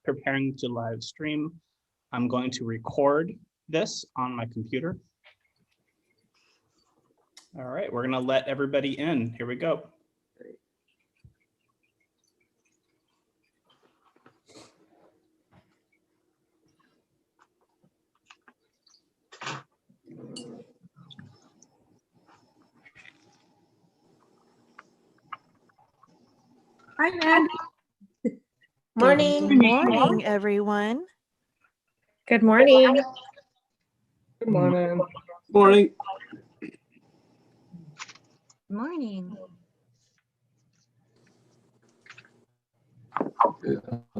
preparing to live stream. I'm going to record this on my computer. All right, we're gonna let everybody in. Here we go. Hi, Andy. Morning. Good morning, everyone. Good morning. Good morning. Morning. Morning.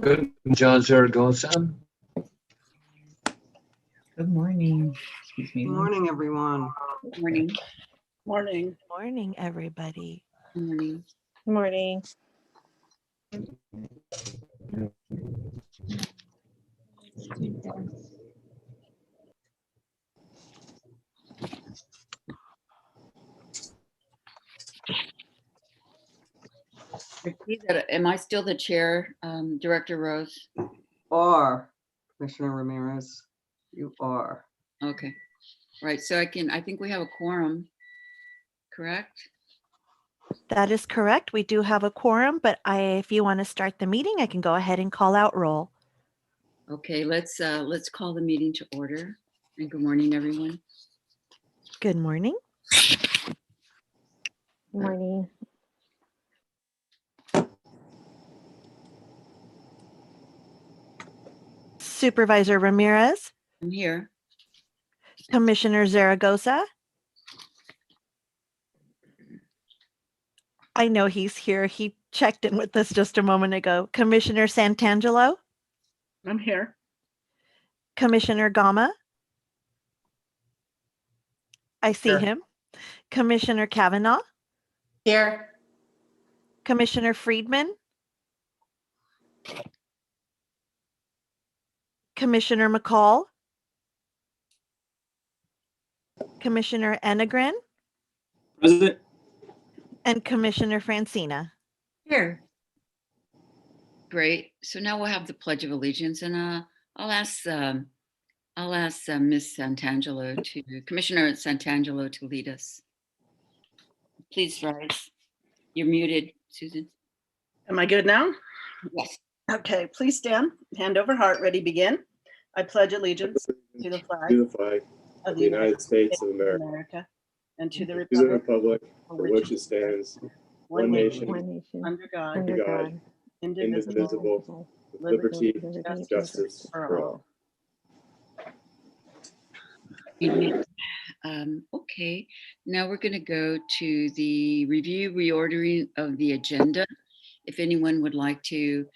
Good. John Zaragoza. Good morning. Excuse me. Good morning, everyone. Morning. Morning. Morning, everybody. Morning. Morning. Am I still the chair, Director Rose? Are Commissioner Ramirez, you are. Okay. Right. So I think we have a quorum, correct? That is correct. We do have a quorum, but if you want to start the meeting, I can go ahead and call out roll. Okay, let's call the meeting to order. And good morning, everyone. Good morning. Morning. Supervisor Ramirez, I'm here. Commissioner Zaragoza. I know he's here. He checked in with us just a moment ago. Commissioner Santangelo, I'm here. Commissioner Gama. I see Here. him. Commissioner Kavanaugh, Here. Commissioner Friedman, Commissioner McCall, Commissioner Enegren, President. and Commissioner Francina. Here. Great. So now we'll have the Pledge of Allegiance, and I'll ask Miss Santangelo Commissioner Santangelo to lead us. Please rise. You're muted, Susan. Am I good now? Yes. Okay, please stand. Hand over heart. Ready, begin. I pledge allegiance to the flag of the United States of America and to the to the republic republic for which it stands, one nation, under God, under God, indivisible, with liberty, and justice for all. Amen. Okay, now we're going to go to the review reordering of the agenda. If anyone would like to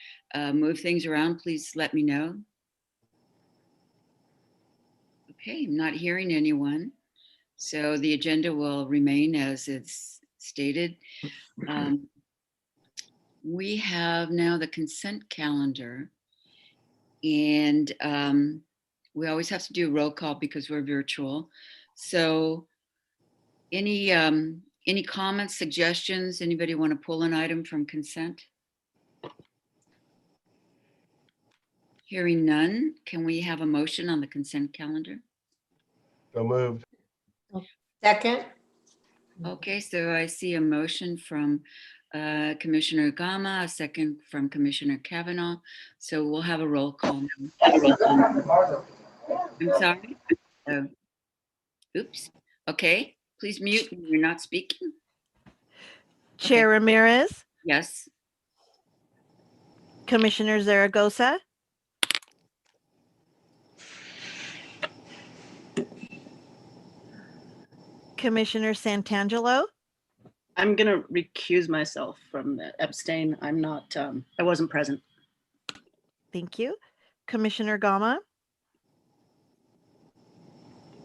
move things around, please let me know. Okay, I'm not hearing anyone. So the agenda will remain as it's stated. We have now the consent calendar, and we always have to do a roll call because we're virtual. So any comments, suggestions? Anybody want to pull an item from consent? Hearing none, can we have a motion on the consent calendar? So moved. Second. Okay, so I see a motion from Commissioner Gama, a second from Commissioner Kavanaugh. So we'll have a roll call now. I'm sorry. Oops. Okay, please mute when you're not speaking. Chair Ramirez, Yes. Commissioner Zaragoza, Commissioner Santangelo, I'm going to recuse myself from the abstain. I'm not, I wasn't present. thank you. Commissioner Gama,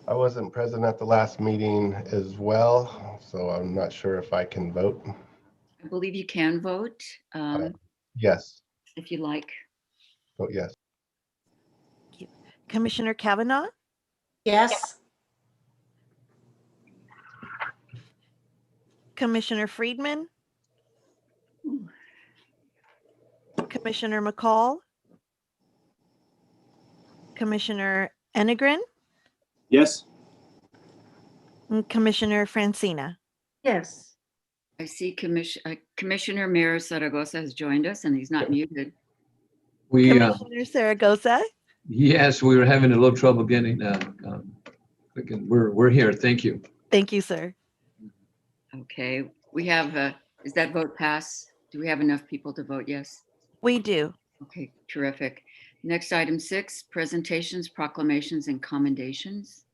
I wasn't present at the last meeting as well, so I'm not sure if I can vote. I believe you can vote Yes, if you like. vote yes. Commissioner Kavanaugh, Yes. Commissioner Friedman, Commissioner McCall, Commissioner Enegren, Yes. and Commissioner Francina. Yes. I see Commissioner Mayor Zaragoza has joined us and he's not muted. We, Commissioner Zaragoza, yes, we were having a little trouble getting, we're here. Thank you. thank you, sir. Okay, we have, is that vote pass? Do we have enough people to vote yes? We do. Okay, terrific. Next, item 6, presentations, proclamations, and commendations.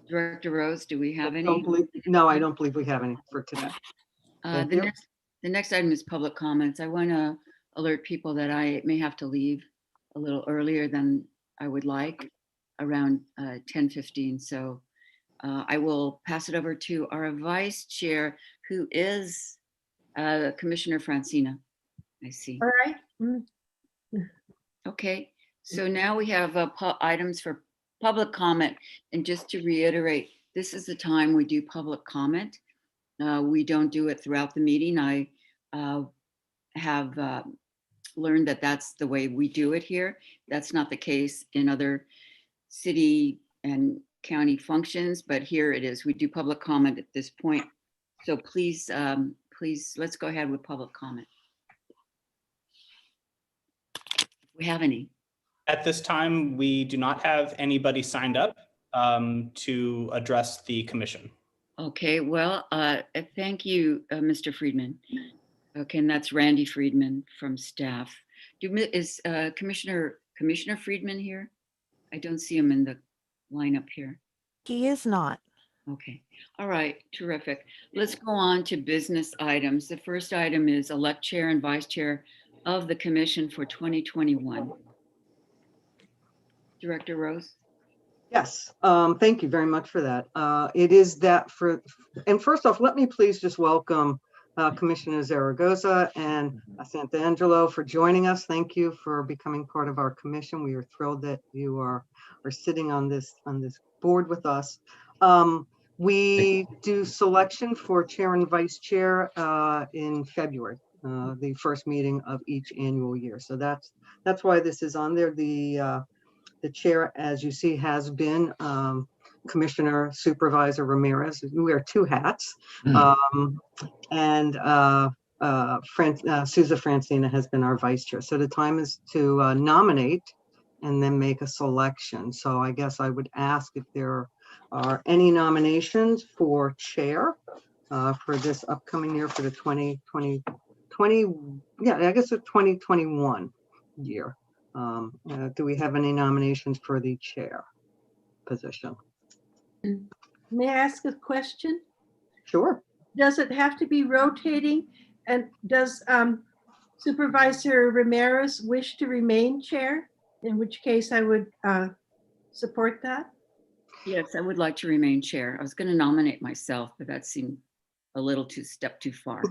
Director Rose, do we have any? No, I don't believe we have any for today. Thank you. The next item is public comments. I want to alert people that I may have to leave a little earlier than I would like, around 10:15. So I will pass it over to our vice chair, who is Commissioner Francina. I see. All right. Okay, so now we have items for public comment. And just to reiterate, this is the time we do public comment. We don't do it throughout the meeting. I have learned that that's the way we do it here. That's not the case in other city and county functions, but here it is. We do public comment at this point. So please, let's go ahead with public comment. If we have any. At this time, we do not have anybody signed up to address the commission. Okay, well, thank you, Mr. Friedman. Okay, and that's Randy Friedman from staff. Is Commissioner Friedman here? I don't see him in the lineup here. He is not. Okay, all right, terrific. Let's go on to business items. The first item is elect chair and vice chair of the commission for 2021. Director Rose? Yes, thank you very much for that. It is that and first off, let me please just welcome Commissioner Zaragoza and Santangelo for joining us. Thank you for becoming part of our commission. We are thrilled that you are sitting on this board with us. We do selection for chair and vice chair in February, the first meeting of each annual year. So that's why this is on there. The chair, as you see, has been Commissioner Supervisor Ramirez. We wear 2 hats. And Sousa Francina has been our vice chair. So the time is to nominate and then make a selection. So I guess I would ask if there are any nominations for chair for this upcoming year for the 2021 year. Do we have any nominations for the chair position? May I ask a question? Sure. Does it have to be rotating? And does Supervisor Ramirez wish to remain chair? In which case I would support that. Yes, I would like to remain chair. I was going to nominate myself, but that seemed a little step too far.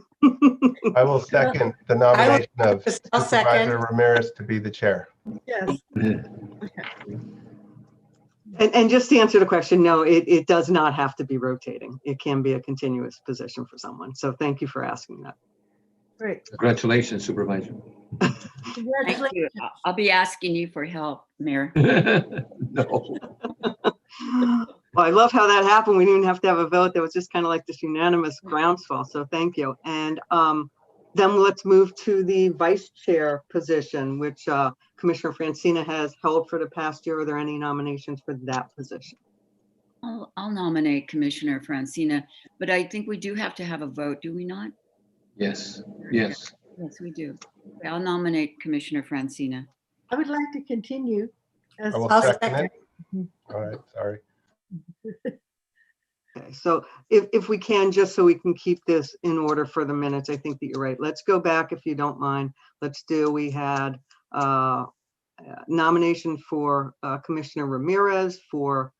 I will second the nomination of I'll second. Supervisor Ramirez to be the chair. Yes. And just to answer the question, no, it does not have to be rotating. It can be a continuous position for someone. So thank you for asking that. Great. Congratulations, Supervisor. Thank Congratulations. you. I'll be asking you for help, Mayor. No. Well, I love how that happened. We didn't even have to have a vote. That was just kind of like this unanimous groundswell. So thank you. And then let's move to the vice chair position, which Commissioner Francina has held for the past year. Are there any nominations for that position? I'll nominate Commissioner Francina, but I think we do have to have a vote, do we not? Yes, yes. Yes, we do. Okay, I'll nominate Commissioner Francina. I would like to continue. I will I'll second it. All right, sorry. Okay, so if we can, just so we can keep this in order for the minutes, I think that you're right. Let's go back, if you don't mind. We had nomination for Commissioner Ramirez for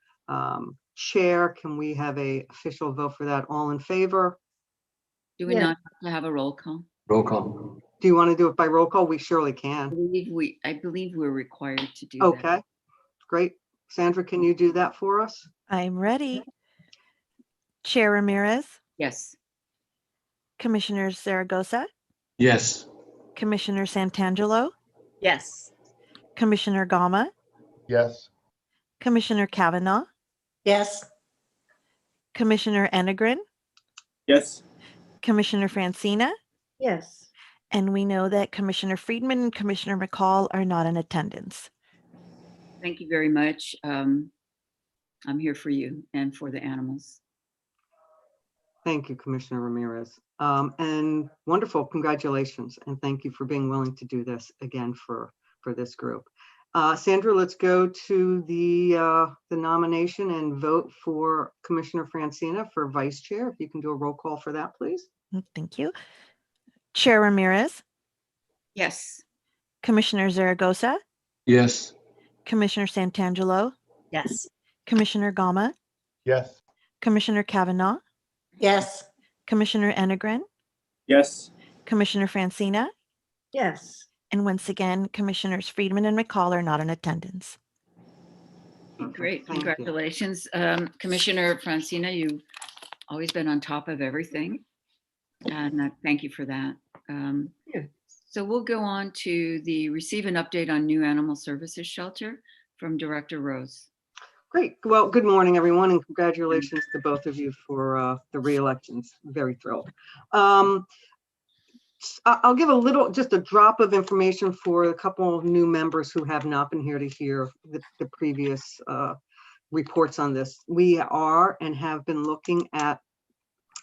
chair. Can we have a official vote for that? All in favor? Do we Yeah. not have to have a roll call? Roll call. Do you want to do it by roll call? We surely can. I believe we're required to do that. Okay, great. Sandra, can you do that for us? I'm ready. Chair Ramirez, Yes. Commissioner Zaragoza, Yes. Commissioner Santangelo, Yes. Commissioner Gama, Yes. Commissioner Kavanaugh, Yes. Commissioner Enegren, Yes. Commissioner Francina, Yes. and we know that Commissioner Friedman and Commissioner McCall are not in attendance. Thank you very much. I'm here for you and for the animals. Thank you, Commissioner Ramirez. And wonderful, congratulations. And thank you for being willing to do this again for this group. Sandra, let's go to the nomination and vote for Commissioner Francina for Vice Chair. If you can do a roll call for that, please. Thank you. Chair Ramirez, Yes. Commissioner Zaragoza, Yes. Commissioner Santangelo, Yes. Commissioner Gama, Yes. Commissioner Kavanaugh, Yes. Commissioner Enegren, Yes. Commissioner Francina, Yes. and once again, Commissioners Friedman and McCall are not in attendance. Great. Thank you. Congratulations. Commissioner Francina, you've always been on top of everything. And thank you for that. Yeah. So we'll go on to the receive an update on new animal services shelter from Director Rose. Great. Well, good morning, everyone, and congratulations to both of you for the re-elections. Very thrilled. I'll give just a drop of information for a couple of new members who have not been here to hear the previous reports on this. We are and have been looking at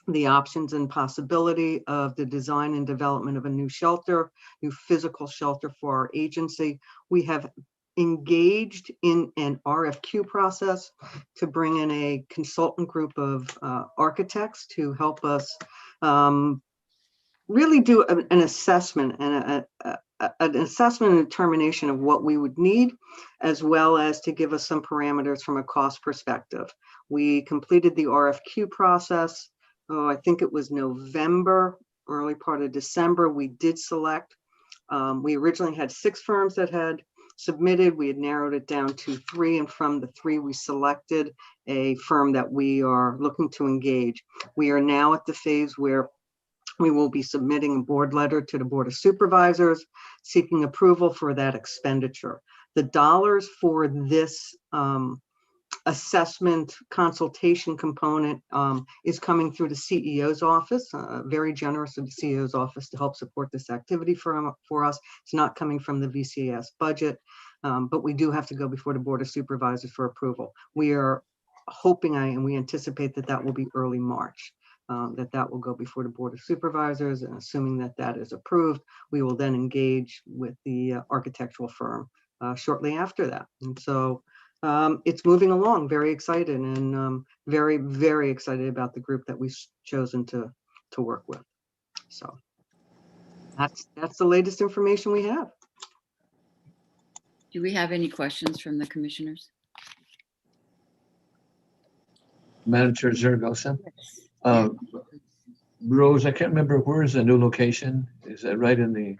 the options and possibility of the design and development of a new shelter, new physical shelter for our agency. We have engaged in an RFQ process to bring in a consultant group of architects to help us really do an assessment and an assessment and determination of what we would need, as well as to give us some parameters from a cost perspective. We completed the RFQ process. I think it was November, early part of December. We did select. We originally had 6 firms that had submitted. We had narrowed it down to 3, and from the 3, we selected a firm that we are looking to engage. We are now at the phase where we will be submitting a board letter to the Board of Supervisors, seeking approval for that expenditure. The dollars for this assessment consultation component is coming through the CEO's office, very generous of the CEO's office to help support this activity for us. It's not coming from the VCAS budget, but we do have to go before the Board of Supervisors for approval. We are hoping and we anticipate that will be early March. That will go before the Board of Supervisors, and assuming that is approved, we will then engage with the architectural firm shortly after that. And so it's moving along, very excited, and very, very excited about the group that we've chosen to work with. So that's the latest information we have. Do we have any questions from the commissioners? Madam Chair Zaragoza. Rose, I can't remember, where is the new location? Is that right at the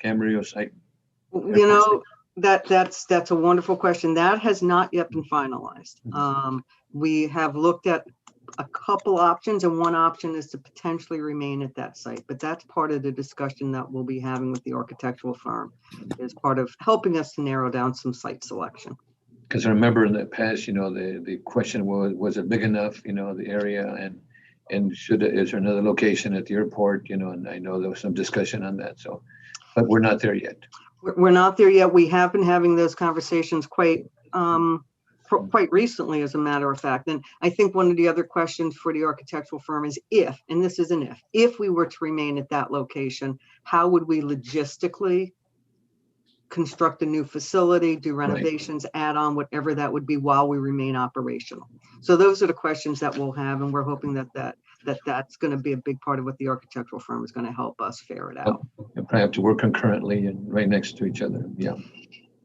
Camarillo site? You know, that's a wonderful question. That has not yet been finalized. We have looked at a couple options, and one option is to potentially remain at that site, but that's part of the discussion that we'll be having with the architectural firm as part of helping us to narrow down some site selection. Because I remember in the past, the question was it big enough, the area, and is there another location at the airport, and I know there was some discussion on that, so, but we're not there yet. We're not there yet. We have been having those conversations quite recently, as a matter of fact. And I think one of the other questions for the architectural firm is if, and this is an if we were to remain at that location, how would we logistically construct a new facility, do renovations, add on whatever that would be while we remain operational. So those are the questions that we'll have, and we're hoping that's going to be a big part of what the architectural firm is going to help us figure it out. You'll probably have to work concurrently and right next to each other. Yeah.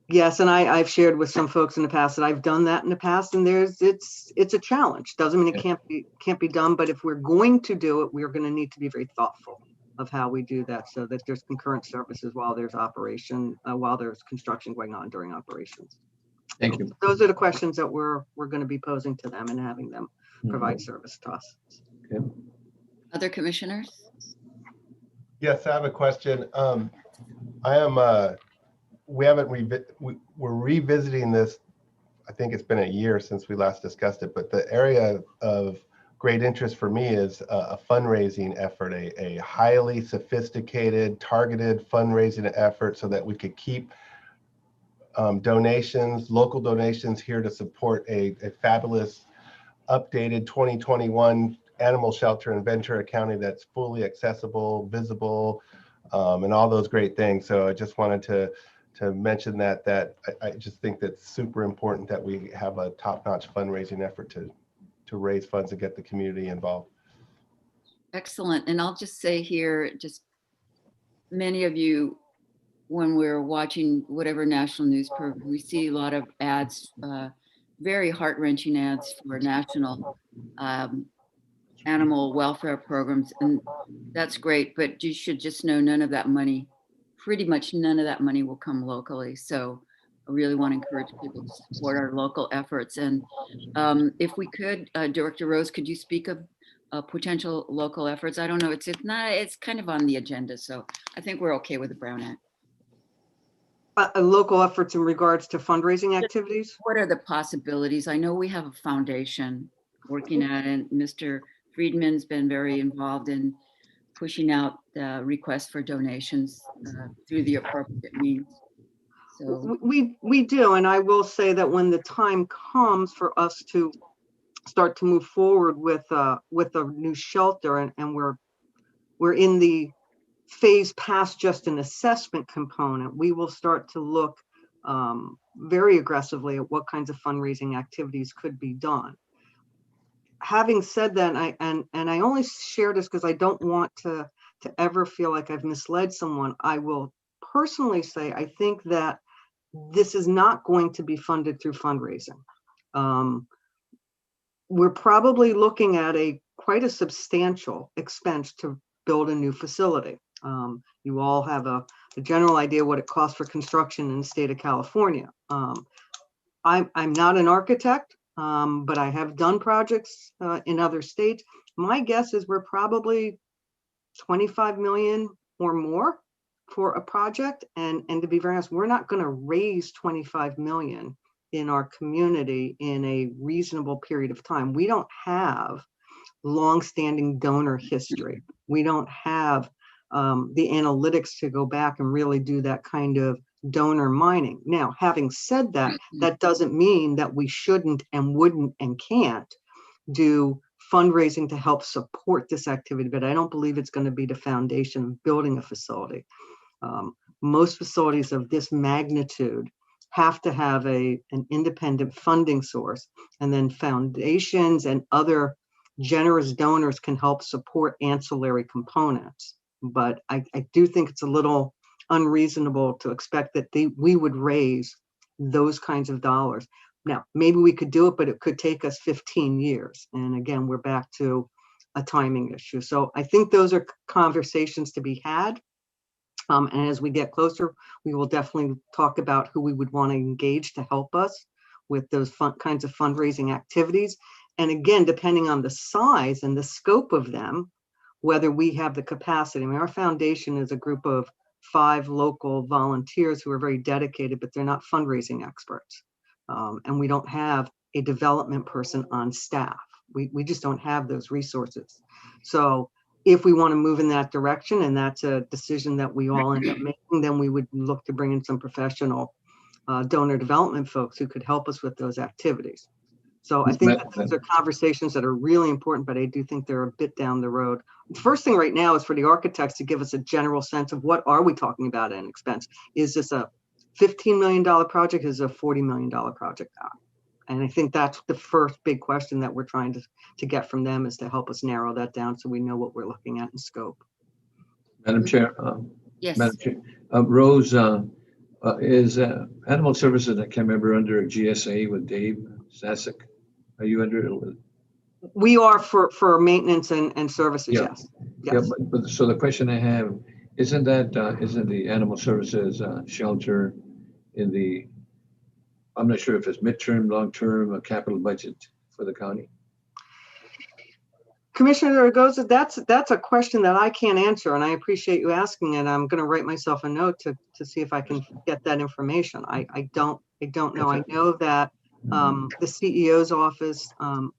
Yes, and I've shared with some folks in the past that I've done that in the past, and it's a challenge. Doesn't mean it can't be done, but if we're going to do it, we're going to need to be very thoughtful of how we do that, so that there's concurrent services while there's construction going on during operations. Thank you. Those are the questions that we're going to be posing to them and having them provide service to us. Okay. Other commissioners? Yes, I have a question. We're revisiting this. I think it's been a year since we last discussed it, but the area of great interest for me is a fundraising effort, a highly sophisticated, targeted fundraising effort so that we could keep donations, local donations here to support a fabulous updated 2021 animal shelter in Ventura County that's fully accessible, visible, and all those great things. So I just wanted to mention that I just think that's super important that we have a top-notch fundraising effort to raise funds and get the community involved. Excellent. And I'll just say here, just many of you, when we're watching whatever national news program, we see a lot of ads, very heart-wrenching ads for national animal welfare programs. And that's great, but you should just know none of that money, pretty much none of that money will come locally. So I really want to encourage people to support our local efforts. And if we could, Director Rose, could you speak of potential local efforts? I don't know, it's kind of on the agenda. So I think we're okay with the Brown Act. Local efforts in regards to fundraising activities? What are the possibilities? I know we have a foundation working at it. Mr. Friedman's been very involved in pushing out the request for donations through the appropriate means. So We do, and I will say that when the time comes for us to start to move forward with a new shelter, and we're in the phase past just an assessment component, we will start to look very aggressively at what kinds of fundraising activities could be done. Having said that, and I only share this because I don't want to ever feel like I've misled someone. I will personally say I think that this is not going to be funded through fundraising. We're probably looking at quite a substantial expense to build a new facility. You all have a general idea what it costs for construction in the state of California. I'm not an architect, but I have done projects in other states. My guess is we're probably 25 million or more for a project. And to be very honest, we're not going to raise 25 million in our community in a reasonable period of time. We don't have long-standing donor history. We don't have the analytics to go back and really do that kind of donor mining. Now, having said that, that doesn't mean that we shouldn't and wouldn't and can't do fundraising to help support this activity, but I don't believe it's going to be the foundation of building a facility. Most facilities of this magnitude have to have an independent funding source, and then foundations and other generous donors can help support ancillary components. But I do think it's a little unreasonable to expect that we would raise those kinds of dollars. Now, maybe we could do it, but it could take us 15 years. And again, we're back to a timing issue. So I think those are conversations to be had. And as we get closer, we will definitely talk about who we would want to engage to help us with those kinds of fundraising activities. And again, depending on the size and the scope of them, whether we have the capacity. I mean, our foundation is a group of 5 local volunteers who are very dedicated, but they're not fundraising experts. And we don't have a development person on staff. We just don't have those resources. So if we want to move in that direction, and that's a decision that we all end up making, then we would look to bring in some professional donor development folks who could help us with those activities. So I think that those are conversations that are really important, but I do think they're a bit down the road. The first thing right now is for the architects to give us a general sense of what are we talking about in expense. Is this a $15 million project? Is it a $40 million project? And I think that's the first big question that we're trying to get from them, is to help us narrow that down so we know what we're looking at in scope. Madam Chair. yes. Madam Chair. Rose, is Animal Services, I can't remember, under GSA with Dave Sasek? Are you under it? We are for maintenance and services, Yeah. yes. Yeah, but so the question I have, isn't the Animal Services shelter in the, I'm not sure if it's midterm, long-term, a capital budget for the county? Commissioner Zaragoza, that's a question that I can't answer, and I appreciate you asking it. I'm going to write myself a note to see if I can get that information. I don't know. I know that the CEO's office,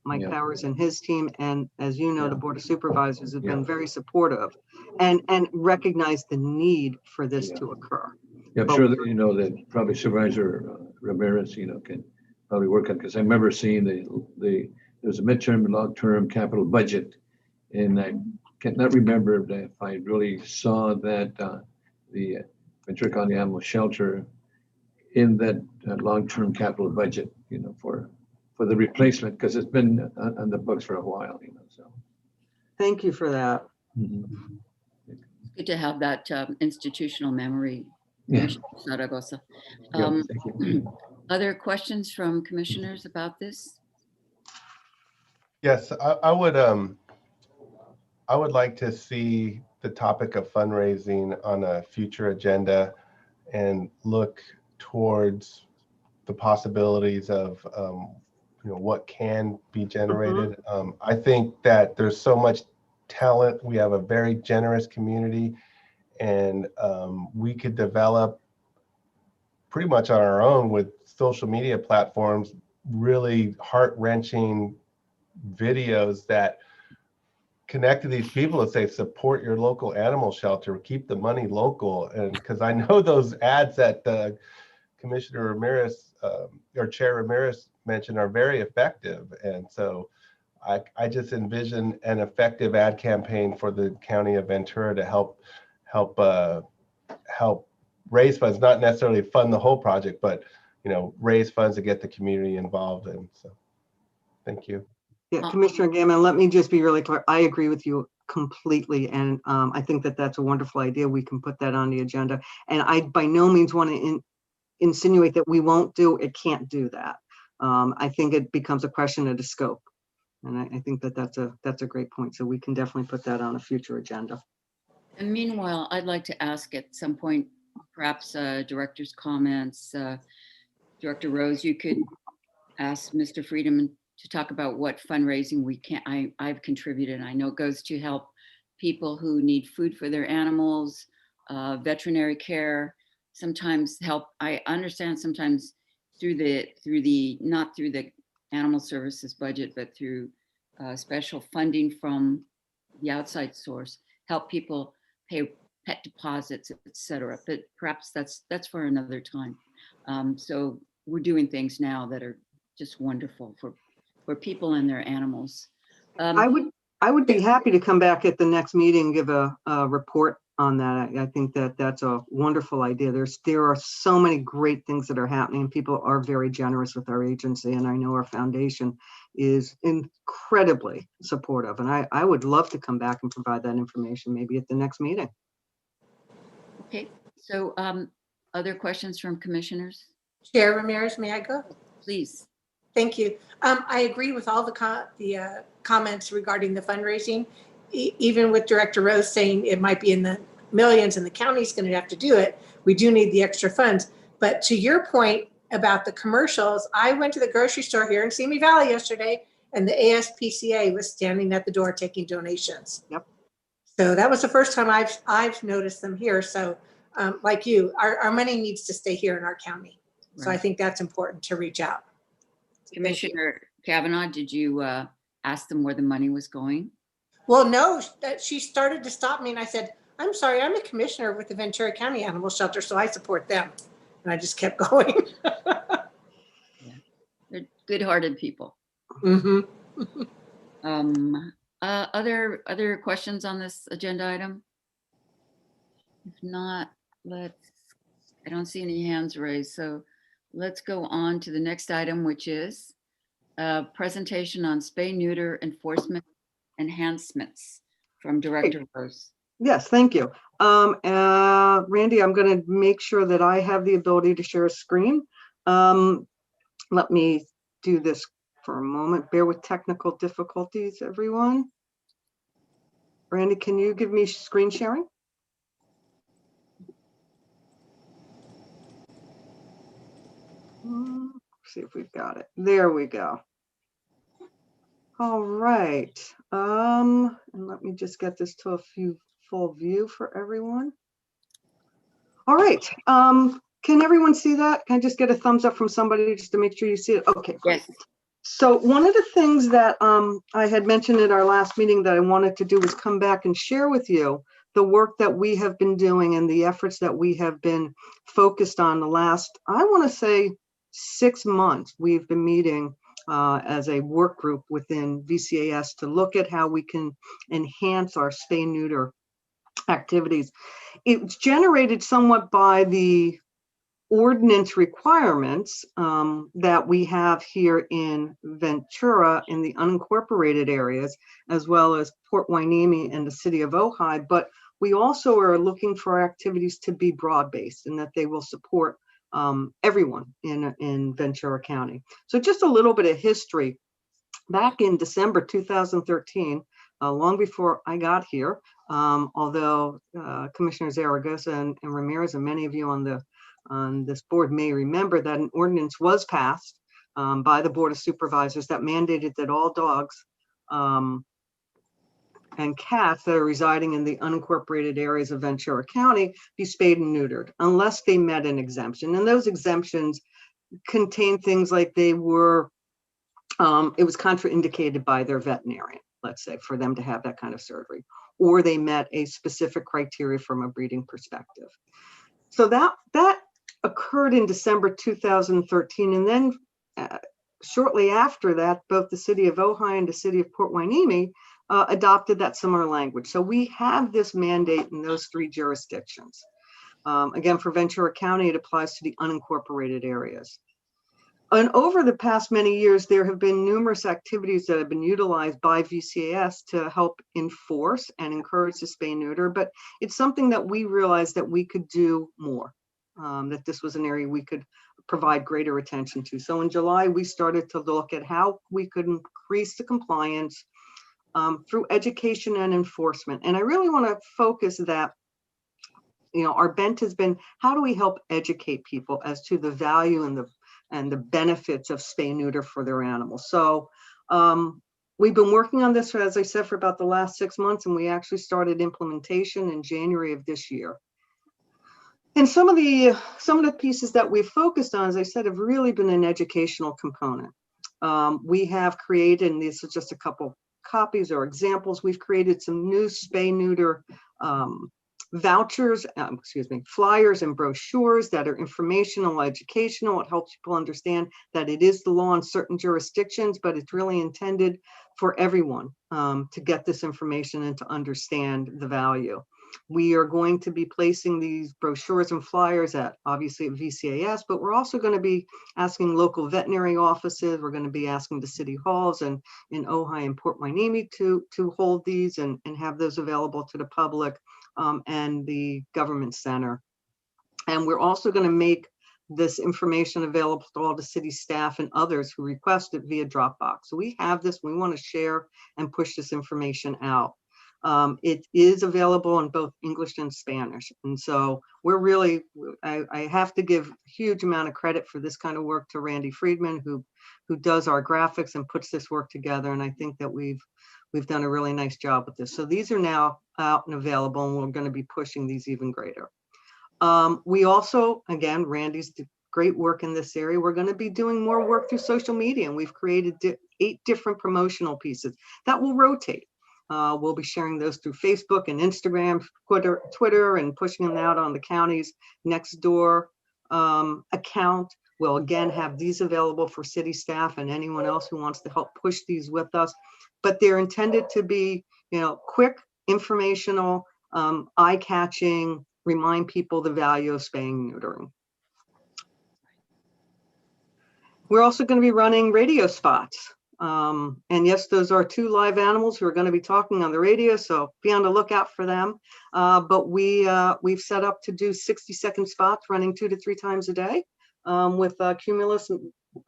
Mike Yeah. Powers and his team, and as you know, Yeah. the Board of Supervisors have been Yeah. very supportive and recognize the need for this Yeah. to occur. Yeah, I'm sure that, you know, that probably Supervisor Ramirez, you know, can probably work on, because I remember seeing there's a midterm and long-term capital budget. And I cannot remember if I really saw that the Ventura County Animal Shelter in that long-term capital budget, you know, for the replacement, because it's been on the books for a while, you know, so. Thank you for that. Mhm. It's good to have that institutional memory, Yeah. Commissioner Zaragoza. Yeah, thank you. Other questions from commissioners about this? Yes, I would like to see the topic of fundraising on a future agenda and look towards the possibilities of you know, what can be generated. I think that there's so much talent. We have a very generous community, and we could develop pretty much on our own with social media platforms, really heart-wrenching videos that connect to these people and say, support your local animal shelter, keep the money local. And because I know those ads that Commissioner Ramirez or Chair Ramirez mentioned are very effective. And so I just envision an effective ad campaign for the County of Ventura to help raise funds, not necessarily fund the whole project, but, you know, raise funds to get the community involved. And so, thank you. Yeah, Commissioner Gammon, let me just be really clear. I agree with you completely. And I think that that's a wonderful idea. We can put that on the agenda. And I by no means want to insinuate that we won't do it, can't do that. I think it becomes a question of the scope. And I think that that's a great point. So we can definitely put that on a future agenda. And meanwhile, I'd like to ask at some point, perhaps director's comments. Director Rose, you could ask Mr. Friedman to talk about what fundraising I've contributed. I know it goes to help people who need food for their animals, veterinary care, sometimes help. I understand sometimes not through the animal services budget, but through special funding from the outside source, help people pay pet deposits, etc. But perhaps that's for another time. So we're doing things now that are just wonderful for people and their animals. I would be happy to come back at the next meeting and give a report on that. I think that that's a wonderful idea. There are so many great things that are happening. People are very generous with our agency, and I know our foundation is incredibly supportive. And I would love to come back and provide that information maybe at the next meeting. Okay, so other questions from commissioners? Chair Ramirez, may I go? Please. Thank you. I agree with all the comments regarding the fundraising, even with Director Rose saying it might be in the millions and the county's going to have to do it. We do need the extra funds. But to your point about the commercials, I went to the grocery store here in Simi Valley yesterday, and the ASPCA was standing at the door taking donations. Yep. So that was the first time I've noticed them here. So like you, our money needs to stay here in our county. So I think that's important to reach out. Commissioner Kavanaugh, did you ask them where the money was going? Well, no, she started to stop me and I said, I'm sorry, I'm a commissioner with the Ventura County Animal Shelter, so I support them. And I just kept going. Yeah. They're good-hearted people. Mm-hmm. Other questions on this agenda item? If not, I don't see any hands raised, so let's go on to the next item, which is a presentation on spay-neuter enforcement enhancements from Director Rose. Yes, thank you. Randy, I'm going to make sure that I have the ability to share a screen. Let me do this for a moment. Bear with technical difficulties, everyone. Randy, can you give me screen sharing? See if we've got it. There we go. All right. And let me just get this to a full view for everyone. All right. Can everyone see that? Can I just get a thumbs up from somebody just to make sure you see it? Okay, great. Yes. So one of the things that I had mentioned at our last meeting that I wanted to do was come back and share with you the work that we have been doing and the efforts that we have been focused on the last, I want to say, 6 months. We've been meeting as a work group within VCAS to look at how we can enhance our spay-neuter activities. It's generated somewhat by the ordinance requirements that we have here in Ventura in the unincorporated areas, as well as Port Hueneme and the city of Ojai. But we also are looking for activities to be broad-based and that they will support everyone in Ventura County. So just a little bit of history. Back in December 2013, long before I got here, although Commissioners Zaragoza and Ramirez and many of you on this board may remember that an ordinance was passed by the Board of Supervisors that mandated that all dogs and cats that are residing in the unincorporated areas of Ventura County be spayed and neutered unless they met an exemption. And those exemptions contain things like they were, it was contraindicated by their veterinarian, let's say, for them to have that kind of surgery, or they met a specific criteria from a breeding perspective. So that occurred in December 2013. And then shortly after that, both the city of Ojai and the city of Port Hueneme adopted that similar language. So we have this mandate in those 3 jurisdictions. Again, for Ventura County, it applies to the unincorporated areas. And over the past many years, there have been numerous activities that have been utilized by VCAS to help enforce and encourage the spay-neuter, but it's something that we realized that we could do more, that this was an area we could provide greater attention to. So in July, we started to look at how we could increase the compliance through education and enforcement. And I really want to focus that, you know, our bent has been, how do we help educate people as to the value and the benefits of spay-neuter for their animals? So we've been working on this, as I said, for about the last 6 months, and we actually started implementation in January of this year. And some of the pieces that we've focused on, as I said, have really been an educational component. We have created, and these are just a couple copies or examples, we've created some new spay-neuter vouchers, flyers and brochures that are informational, educational. It helps people understand that it is the law in certain jurisdictions, but it's really intended for everyone to get this information and to understand the value. We are going to be placing these brochures and flyers obviously at VCAS, but we're also going to be asking local veterinary offices. We're going to be asking the city halls and in Ojai and Port Hueneme to hold these and have those available to the public and the government center. And we're also going to make this information available to all the city staff and others who request it via Dropbox. So we have this, we want to share and push this information out. It is available in both English and Spanish. And so we're really, I have to give a huge amount of credit for this kind of work to Randy Friedman, who does our graphics and puts this work together. And I think that we've done a really nice job with this. So these are now out and available, and we're going to be pushing these even greater. We also, again, Randy's did great work in this area. We're going to be doing more work through social media, and we've created 8 different promotional pieces that will rotate. We'll be sharing those through Facebook and Instagram, Twitter, and pushing them out on the county's Nextdoor account. We'll again have these available for city staff and anyone else who wants to help push these with us. But they're intended to be, you know, quick, informational, eye-catching, remind people the value of spaying and neutering. We're also going to be running radio spots. And yes, those are 2 live animals who are going to be talking on the radio, so be on the lookout for them. But we've set up to do 60-second spots running 2 to 3 times a day with Cumulus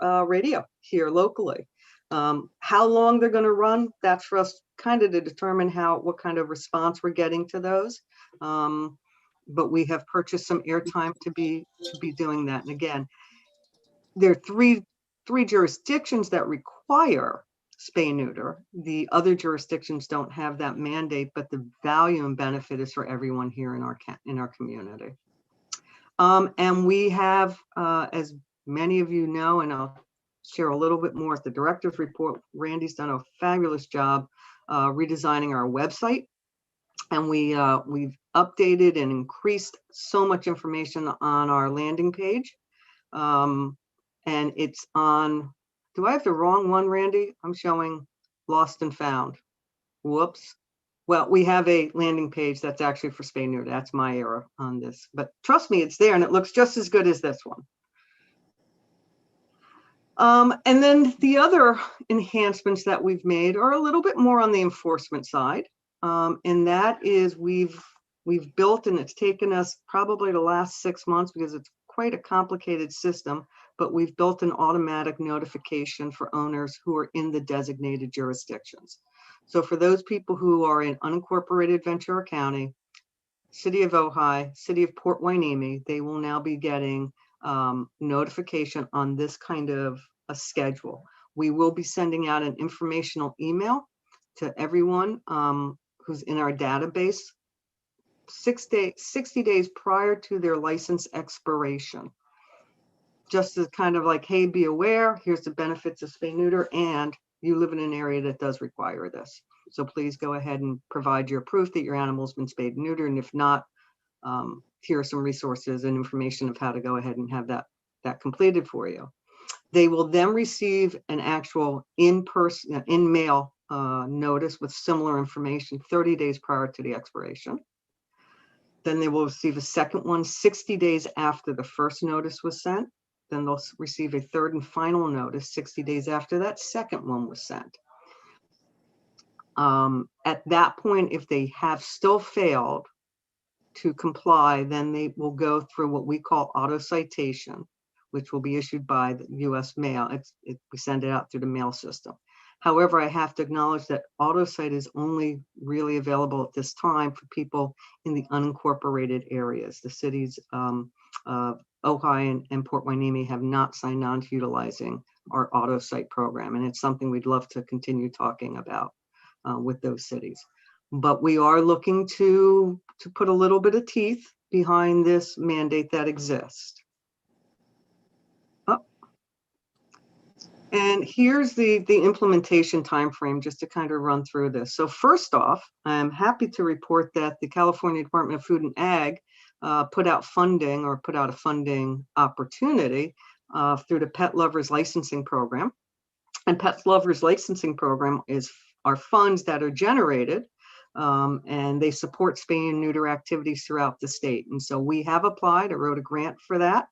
radio here locally. How long they're going to run, that's for us kind of to determine what kind of response we're getting to those. But we have purchased some airtime to be doing that. And again, there are three jurisdictions that require spay-neuter. The other jurisdictions don't have that mandate, but the value and benefit is for everyone here in our community. And we have, as many of you know, and I'll share a little bit more at the director's report, Randy's done a fabulous job redesigning our website. And we've updated and increased so much information on our landing page. And it's on, do I have the wrong one, Randy? I'm showing lost and found. Whoops. Well, we have a landing page that's actually for Spayingneuter. That's my error on this. But trust me, it's there and it looks just as good as this one. And then the other enhancements that we've made are a little bit more on the enforcement side. And that is we've built, and it's taken us probably the last 6 months because it's quite a complicated system, but we've built an automatic notification for owners who are in the designated jurisdictions. So for those people who are in unincorporated Ventura County, City of Ojai, City of Port Hueneme, they will now be getting notification on this kind of a schedule. We will be sending out an informational email to everyone who's in our database 60 days prior to their license expiration. Just as kind of like, hey, be aware, here's the benefits of spay-neuter, and you live in an area that does require this. So please go ahead and provide your proof that your animal's been spayed and neutered, and if not, here are some resources and information of how to go ahead and have that completed for you. They will then receive an actual in-person, in-mail notice with similar information 30 days prior to the expiration. Then they will receive a second one 60 days after the first notice was sent. Then they'll receive a third and final notice 60 days after that second one was sent. At that point, if they have still failed to comply, then they will go through what we call auto citation, which will be issued by the U.S. mail. We send it out through the mail system. However, I have to acknowledge that AutoCite is only really available at this time for people in the unincorporated areas. The cities of Ojai and Port Hueneme have not signed on to utilizing our AutoCite program, and it's something we'd love to continue talking about with those cities. But we are looking to put a little bit of teeth behind this mandate that exists. And here's the implementation timeframe, just to kind of run through this. So first off, I'm happy to report that the California Department of Food and Ag put out a funding opportunity through the Pet Lovers Licensing Program. And Pet Lovers Licensing Program are funds that are generated and they support spay and neuter activities throughout the state. And so we have applied. I wrote a grant for that.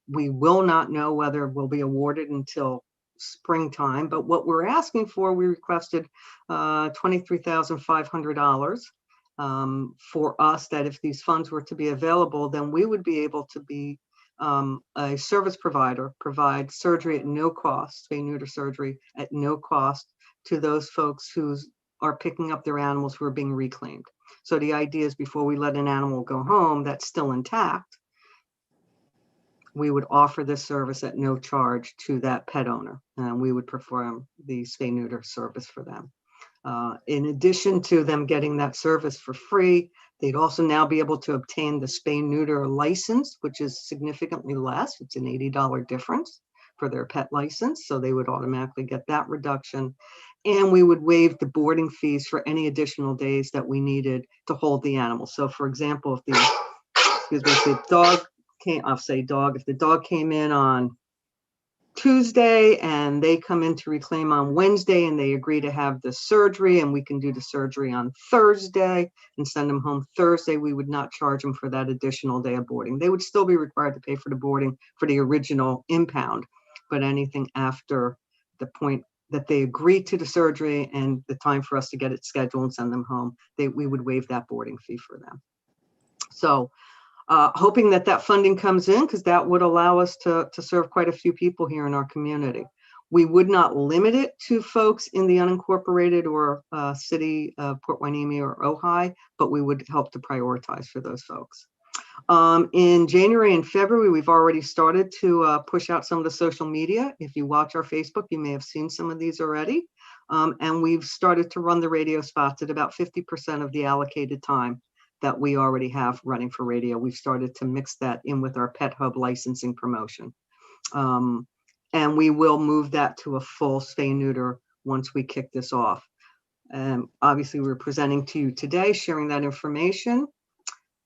We will not know whether we'll be awarded until springtime, but what we're asking for, we requested $23,500 for us, that if these funds were to be available, then we would be able to be a service provider, provide surgery at no cost, spay-neuter surgery at no cost to those folks who are picking up their animals who are being reclaimed. So the idea is before we let an animal go home that's still intact, we would offer this service at no charge to that pet owner, and we would perform the spay-neuter service for them. In addition to them getting that service for free, they'd also now be able to obtain the spay-neuter license, which is significantly less. It's an $80 difference for their pet license, so they would automatically get that reduction. And we would waive the boarding fees for any additional days that we needed to hold the animal. So for example, if the dog, if the dog came in on Tuesday and they come in to reclaim on Wednesday and they agree to have the surgery and we can do the surgery on Thursday and send them home Thursday, we would not charge them for that additional day of boarding. They would still be required to pay for the boarding for the original impound, but anything after the point that they agree to the surgery and the time for us to get it scheduled and send them home, we would waive that boarding fee for them. So hoping that funding comes in, because that would allow us to serve quite a few people here in our community. We would not limit it to folks in the unincorporated or city of Port Hueneme or Ojai, but we would help to prioritize for those folks. In January and February, we've already started to push out some of the social media. If you watch our Facebook, you may have seen some of these already. And we've started to run the radio spots at about 50% of the allocated time that we already have running for radio. We've started to mix that in with our Pet Hub licensing promotion. And we will move that to a full spay-neuter once we kick this off. Obviously, we're presenting to you today, sharing that information.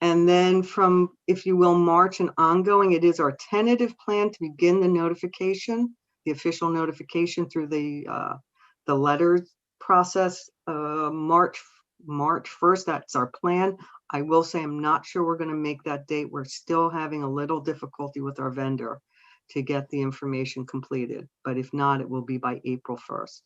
And then from, if you will, March and ongoing, it is our tentative plan to begin the notification, the official notification through the letters process, March 1st. That's our plan. I will say I'm not sure we're going to make that date. We're still having a little difficulty with our vendor to get the information completed. But if not, it will be by April 1st.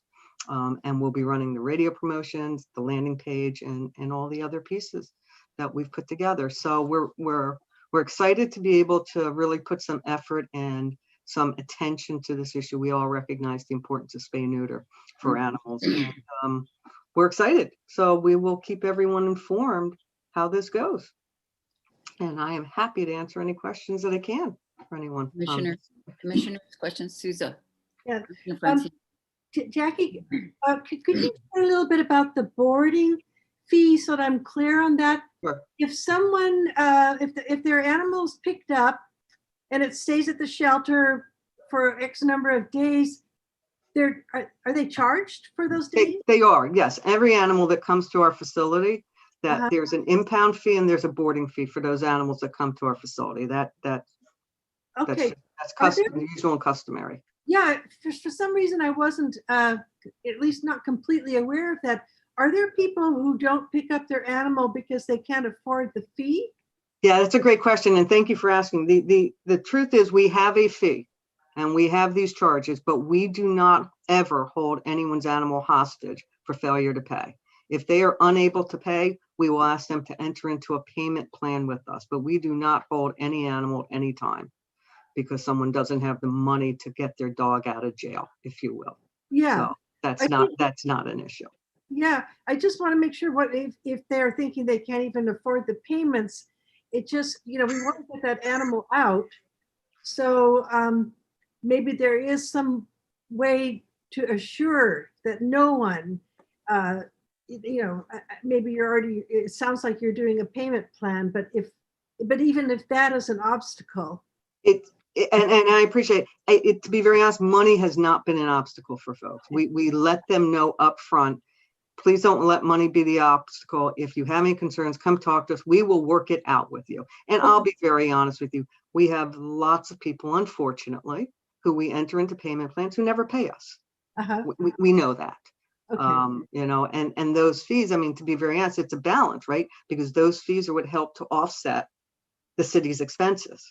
And we'll be running the radio promotions, the landing page, and all the other pieces that we've put together. So we're excited to be able to really put some effort and some attention to this issue. We all recognize the importance of spay and neuter for animals, and we're excited. So we will keep everyone informed how this goes. And I am happy to answer any questions that I can for anyone. Commissioners, questions, Souza? Yeah. Francine? Jackie, could you say a little bit about the boarding fee so that I'm clear on that? Sure. If someone, if their animal's picked up and it stays at the shelter for X number of days, are they charged for those days? They are, yes. Every animal that comes to our facility, that there's an impound fee and there's a boarding fee for those animals that come to our facility. That's usual and customary. Yeah, for some reason I wasn't, at least not completely aware of that. Are there people who don't pick up their animal because they can't afford the fee? Yeah, that's a great question, and thank you for asking. The truth is we have a fee and we have these charges, but we do not ever hold anyone's animal hostage for failure to pay. If they are unable to pay, we will ask them to enter into a payment plan with us, but we do not hold any animal at any time because someone doesn't have the money to get their dog out of jail, if you will. Yeah. So that's not an issue. Yeah, I just want to make sure if they're thinking they can't even afford the payments, it just, we want to get that animal out. So maybe there is some way to assure that no one, maybe you're already, it sounds like you're doing a payment plan, but even if that is an obstacle. And I appreciate it. To be very honest, money has not been an obstacle for folks. We let them know up front. Please don't let money be the obstacle. If you have any concerns, come talk to us. We will work it out with you. And I'll be very honest with you. We have lots of people, unfortunately, who we enter into payment plans who never pay us. We know that. Okay. And those fees, I mean, to be very honest, it's a balance, right? Because those fees are what help to offset the city's expenses.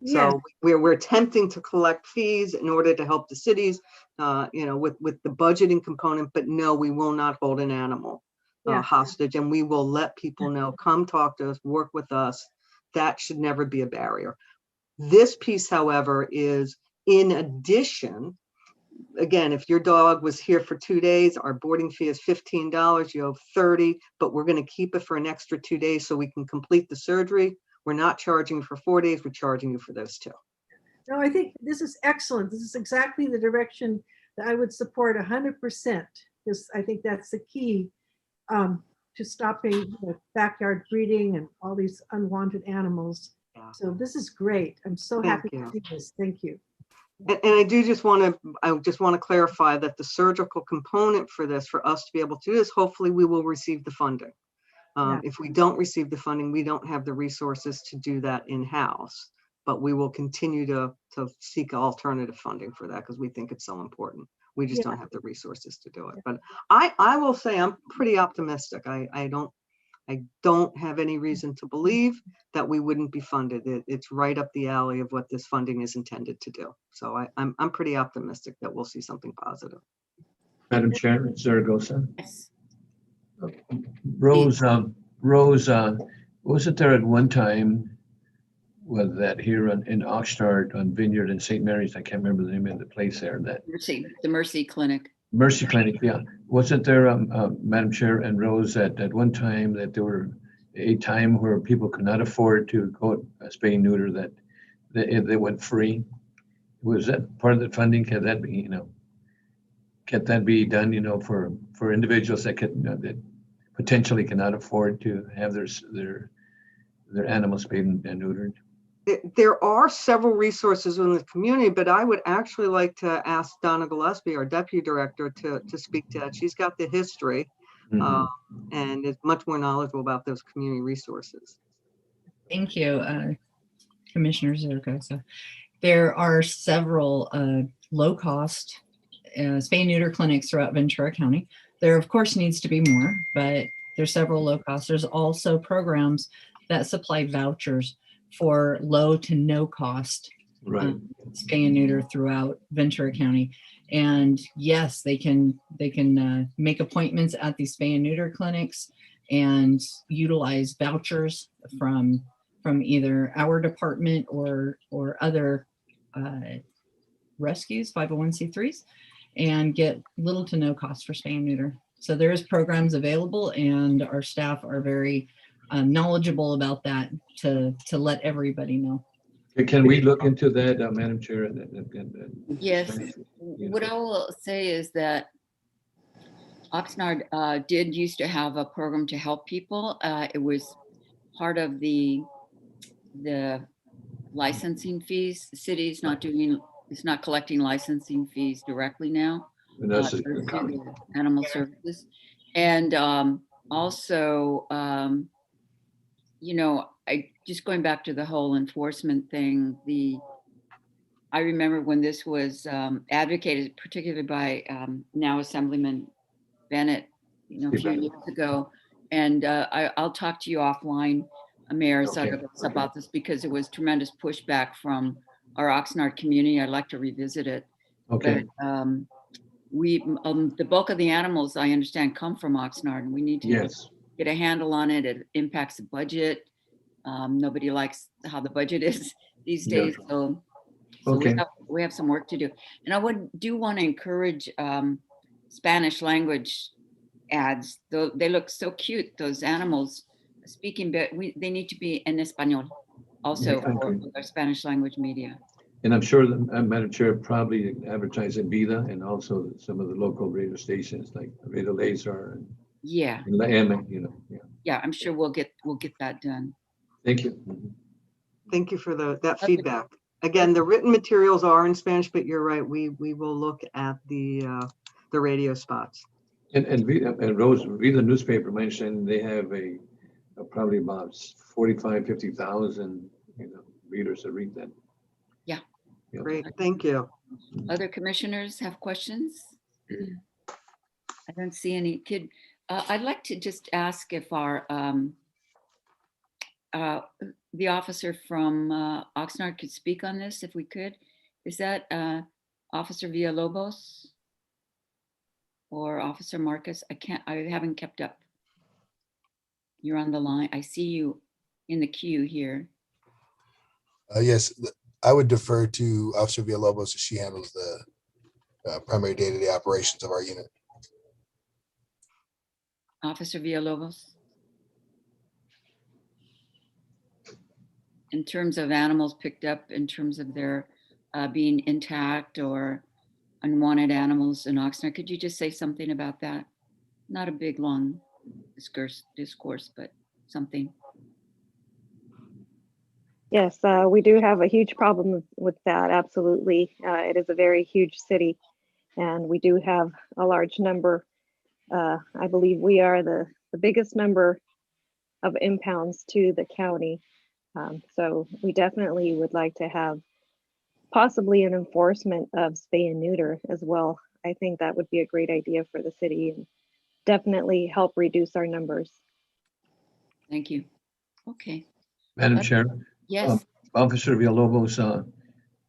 Yeah. So we're attempting to collect fees in order to help the cities, with the budgeting component, but no, we will not hold an animal hostage, and we will let people know, come talk to us, work with us. That should never be a barrier. This piece, however, is in addition. Again, if your dog was here for 2 days, our boarding fee is $15, you owe $30, but we're going to keep it for an extra 2 days so we can complete the surgery. We're not charging you for 4 days, we're charging you for those 2. No, I think this is excellent. This is exactly the direction that I would support 100%, because I think that's the key to stopping backyard breeding and all these unwanted animals. Yeah. So this is great. I'm so happy to see this. Thank you. And I just want to clarify that the surgical component for this, for us to be able to do this, hopefully we will receive the funding. If we don't receive the funding, we don't have the resources to do that in-house, but we will continue to seek alternative funding for that because we think it's so important. We just don't have the resources to do it. But I will say I'm pretty optimistic. I don't have any reason to believe that we wouldn't be funded. It's right up the alley of what this funding is intended to do. So I'm pretty optimistic that we'll see something positive. Madam Chair, Zaragoza. Yes. Rose, wasn't there at one time, was that here in Oxnard on Vineyard and St. Mary's, I can't remember the name of the place there, that the Mercy Clinic. Mercy Clinic, yeah. Wasn't there, Madam Chair and Rose, at one time that there were a time where people could not afford to go spay and neuter, that they went free? Was that part of the funding? Can that be, can that be done, for individuals that could, that potentially cannot afford to have their animals spayed and neutered? There are several resources in the community, but I would actually like to ask Donna Gillespie, our deputy director, to speak to that. She's got the history Mhm. and is much more knowledgeable about those community resources. Thank you, Commissioner Zaragoza. There are several low-cost spay and neuter clinics throughout Ventura County. There, of course, needs to be more, but there's several low cost. There's also programs that supply vouchers for low to no cost Right. spay and neuter throughout Ventura County. And yes, they can make appointments at these spay and neuter clinics and utilize vouchers from either our department or other rescues, 501c3s, and get little to no cost for spay and neuter. So there is programs available, and our staff are very knowledgeable about that to let everybody know. Can we look into that, Madam Chair? Yes. What I will say is that Oxnard did used to have a program to help people. It was part of the licensing fees. The city is not collecting licensing fees directly now. And that's Through the animal services. And also, just going back to the whole enforcement thing, I remember when this was advocated, particularly by now Assemblyman Bennett, a few years ago. And I'll talk to you offline, Mayor Zaragoza, about this, because it was tremendous pushback from our Oxnard community. I'd like to revisit it. Okay. But the bulk of the animals, I understand, come from Oxnard, and we need to get a handle on it. It impacts the budget. Nobody likes how the budget is these days. So we have some work to do. And I do want to encourage Spanish language ads. They look so cute, those animals speaking, but they need to be en español also for our Spanish language media. And I'm sure that Madam Chair probably advertise in Vida and also some of the local radio stations like Radio Laser and La M, Yeah, I'm sure we'll get that done. Thank you. Thank you for that feedback. Again, the written materials are in Spanish, but you're right. We will look at the radio spots. And Rose, Vida newspaper, my understanding, they have probably about 50,000 readers that read that. Yeah. Great, thank you. Other commissioners have questions? I don't see any. I'd like to just ask if our the officer from Oxnard could speak on this, if we could. Is that Officer Villalobos or Officer Marcus? I haven't kept up. You're on the line. I see you in the queue here. Yes, I would defer to Officer Villalobos as she handles the primary day-to-day operations of our unit. Officer Villalobos. In terms of animals picked up, in terms of their being intact or unwanted animals in Oxnard, could you just say something about that? Not a big, long discourse, but something. Yes, we do have a huge problem with that. Absolutely. It is a very huge city, and we do have a large number. I believe we are the biggest number of impounds to the county. So we definitely would like to have possibly an enforcement of spay and neuter as well. I think that would be a great idea for the city and definitely help reduce our numbers. Thank you. Okay. Madam Chair. Yes. Officer Villalobos,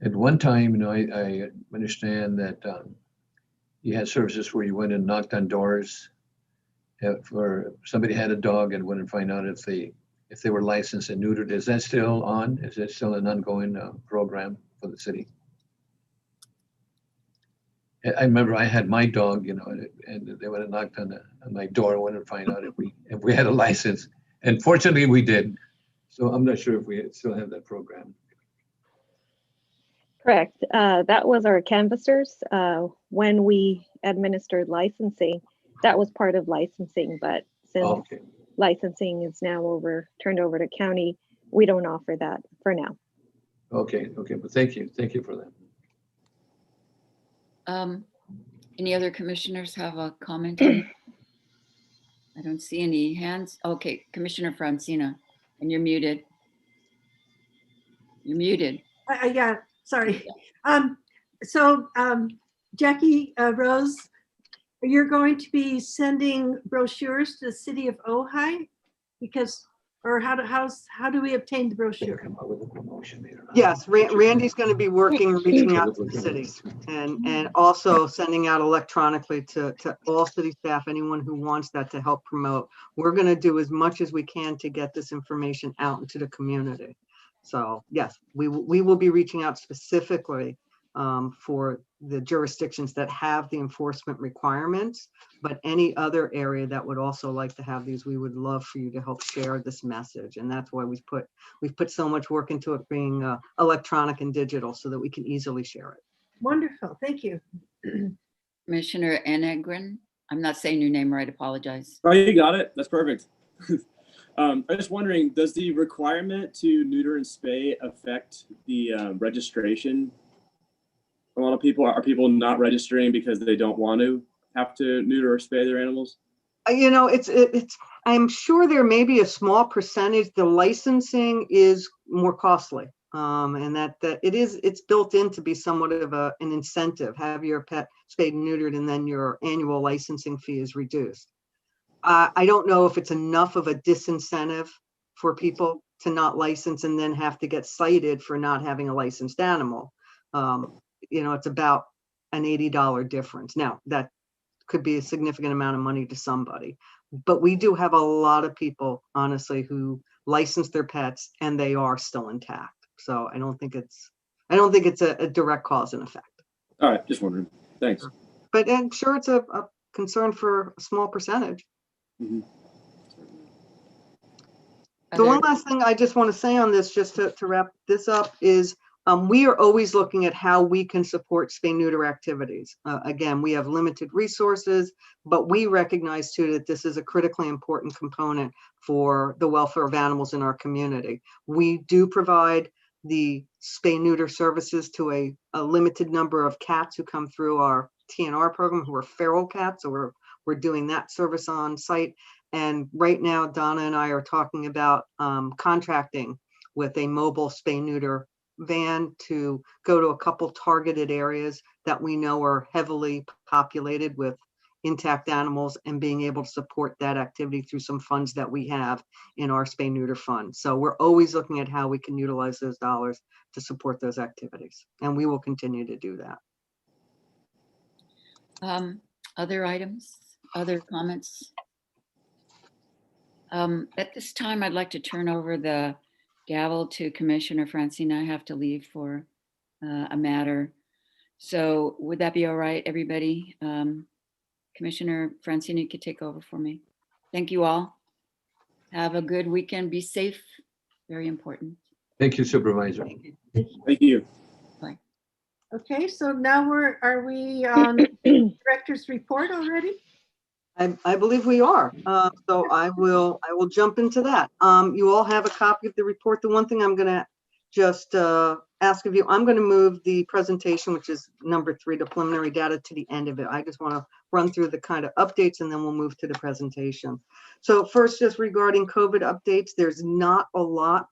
at one time, I understand that you had services where you went and knocked on doors for somebody had a dog and went and find out if they were licensed and neutered. Is that still on? Is that still an ongoing program for the city? I remember I had my dog, and they went and knocked on my door and went and find out if we had a license. And fortunately, we did. So I'm not sure if we still have that program. Correct. That was our canvassers. When we administered licensing, that was part of licensing, but since Okay. licensing is now turned over to county, we don't offer that for now. Okay. But thank you for that. Any other commissioners have a comment? I don't see any hands. Okay, Commissioner Francina, and you're muted. You're muted. Yeah, sorry. So Jackie, Rose, you're going to be sending brochures to the city of Ojai? Because, or how do we obtain the brochure? Come up with a promotion there. Yes, Randy's going to be reaching out to the cities and also sending out electronically to all city staff, anyone who wants that to help promote. We're going to do as much as we can to get this information out into the community. So yes, we will be reaching out specifically for the jurisdictions that have the enforcement requirements, but any other area that would also like to have these, we would love for you to help share this message. And that's why we've put so much work into it being electronic and digital so that we can easily share it. Wonderful, thank you. Commissioner Enegren, I'm not saying your name right, apologize. Oh, you got it. That's perfect. I'm just wondering, does the requirement to neuter and spay affect the registration? A lot of people, are people not registering because they don't want to have to neuter or spay their animals? You know, I'm sure there may be a small percentage. The licensing is more costly, and that it's built in to be somewhat of an incentive. Have your pet spayed and neutered, and then your annual licensing fee is reduced. I don't know if it's enough of a disincentive for people to not license and then have to get cited for not having a licensed animal. You know, it's about an $80 difference. Now, that could be a significant amount of money to somebody, but we do have a lot of people, honestly, who license their pets and they are still intact. So I don't think it's a direct cause and effect. All right, just wondering. Thanks. But I'm sure it's a concern for a small percentage. Mm-hmm. The one last thing I just want to say on this, just to wrap this up, is we are always looking at how we can support spay-neuter activities. Again, we have limited resources, but we recognize too that this is a critically important component for the welfare of animals in our community. We do provide the spay-neuter services to a limited number of cats who come through our TNR program who are feral cats, so we're doing that service on site. And right now, Donna and I are talking about contracting with a mobile spay-neuter van to go to a couple targeted areas that we know are heavily populated with intact animals and being able to support that activity through some funds that we have in our spay-neuter fund. So we're always looking at how we can utilize those dollars to support those activities. And we will continue to do that. Other items, other comments? At this time, I'd like to turn over the gavel to Commissioner Francina. I have to leave for a matter. So would that be all right, everybody? Commissioner Francina, you could take over for me. Thank you all. Have a good weekend. Be safe. Very important. Thank you, Supervisor. Thank you. Bye. Okay, so now are we on director's report already? I believe we are. So I will jump into that. You all have a copy of the report. The one thing I'm going to just ask of you, I'm going to move the presentation, which is number 3, the preliminary data, to the end of it. I just want to run through the kind of updates and then we'll move to the presentation. So first, just regarding COVID updates, there's not a lot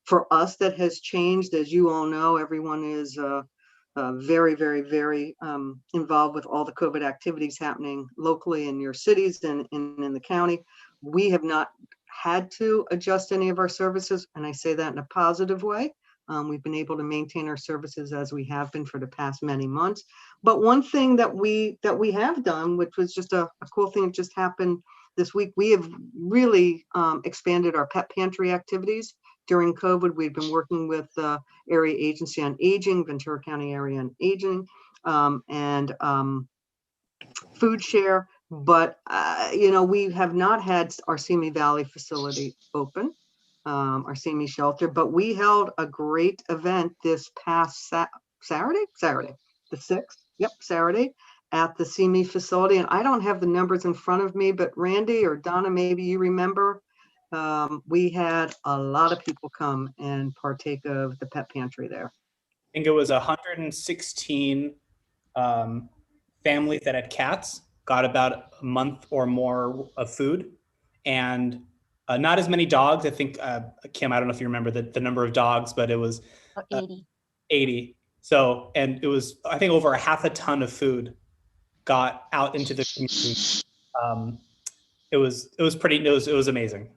for us that has changed. As you all know, everyone is very, very, very involved with all the COVID activities happening locally in your cities and in the county. We have not had to adjust any of our services, and I say that in a positive way. We've been able to maintain our services as we have been for the past many months. But one thing that we have done, which was just a cool thing that just happened this week, we have really expanded our pet pantry activities. During COVID, we've been working with the Area Agency on Aging, Ventura County Area on Aging, and Food Share But, you know, we have not had our Simi Valley facility open, our Simi shelter, but we held a great event this past Saturday, the 6th. Yep, Saturday at the Simi facility. And I don't have the numbers in front of me, but Randy or Donna, maybe you remember, we had a lot of people come and partake of the pet pantry there. I think it was 116 families that had cats, got about a month or more of food, and not as many dogs. I think, Kim, I don't know if you remember the number of dogs, but it was 80. 80. So, and it was, I think, over a half a ton of food got out into the community. It was amazing.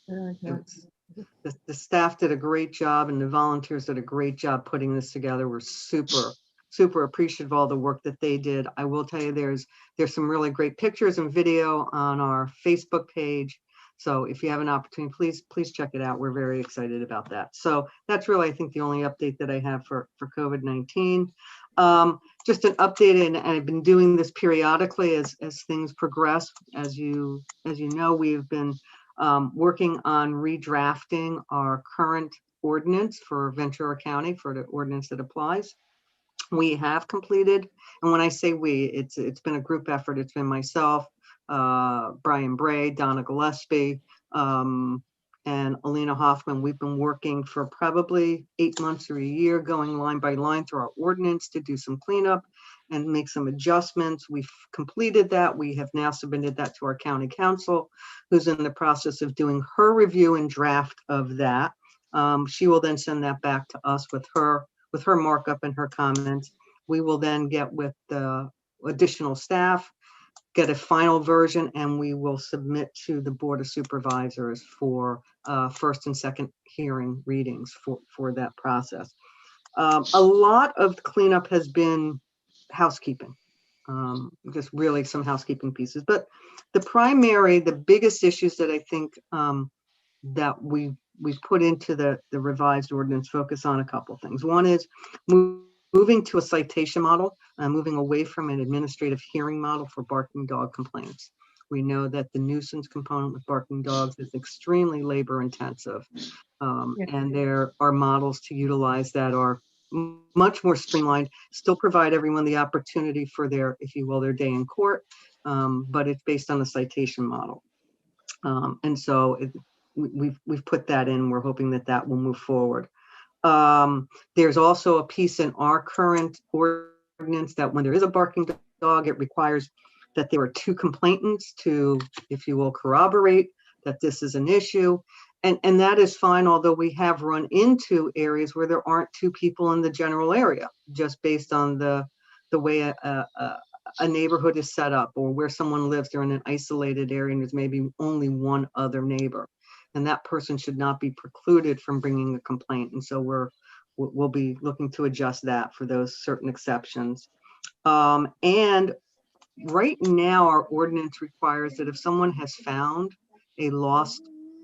The staff did a great job and the volunteers did a great job putting this together. We're super appreciative of all the work that they did. I will tell you, there's some really great pictures and video on our Facebook page. So if you have an opportunity, please check it out. We're very excited about that. So that's really, I think, the only update that I have for COVID-19. Just an update, and I've been doing this periodically as things progress. As you know, we've been working on redrafting our current ordinance for Ventura County, for the ordinance that applies. We have completed, and when I say we, it's been a group effort. It's been myself, Brian Bray, Donna Gillespie, and Alina Hoffman. We've been working for probably 8 months or a year, going line by line through our ordinance to do some cleanup and make some adjustments. We've completed that. We have now submitted that to our county council, who's in the process of doing her review and draft of that. She will then send that back to us with her markup and her comments. We will then get with the additional staff, get a final version, and we will submit to the Board of Supervisors for first and second hearing readings for that process. A lot of the cleanup has been housekeeping, just really some housekeeping pieces. But the biggest issues that I think that we've put into the revised ordinance focus on a couple of things. One is moving to a citation model, moving away from an administrative hearing model for barking dog complaints. We know that the nuisance component with barking dogs is extremely labor intensive. And there are models to utilize that are much more streamlined, still provide everyone the opportunity for their, if you will, their day in court, but it's based on a citation model. And so we've put that in. We're hoping that will move forward. There's also a piece in our current ordinance that when there is a barking dog, it requires that there are 2 complainants to, if you will, corroborate that this is an issue. And that is fine, although we have run into areas where there aren't 2 people in the general area, just based on the way a neighborhood is set up, or where someone lives, they're in an isolated area and there's maybe only one other neighbor. And that person should not be precluded from bringing a complaint. And so we'll be looking to adjust that for those certain exceptions. And right now, our ordinance requires that if someone has found a lost,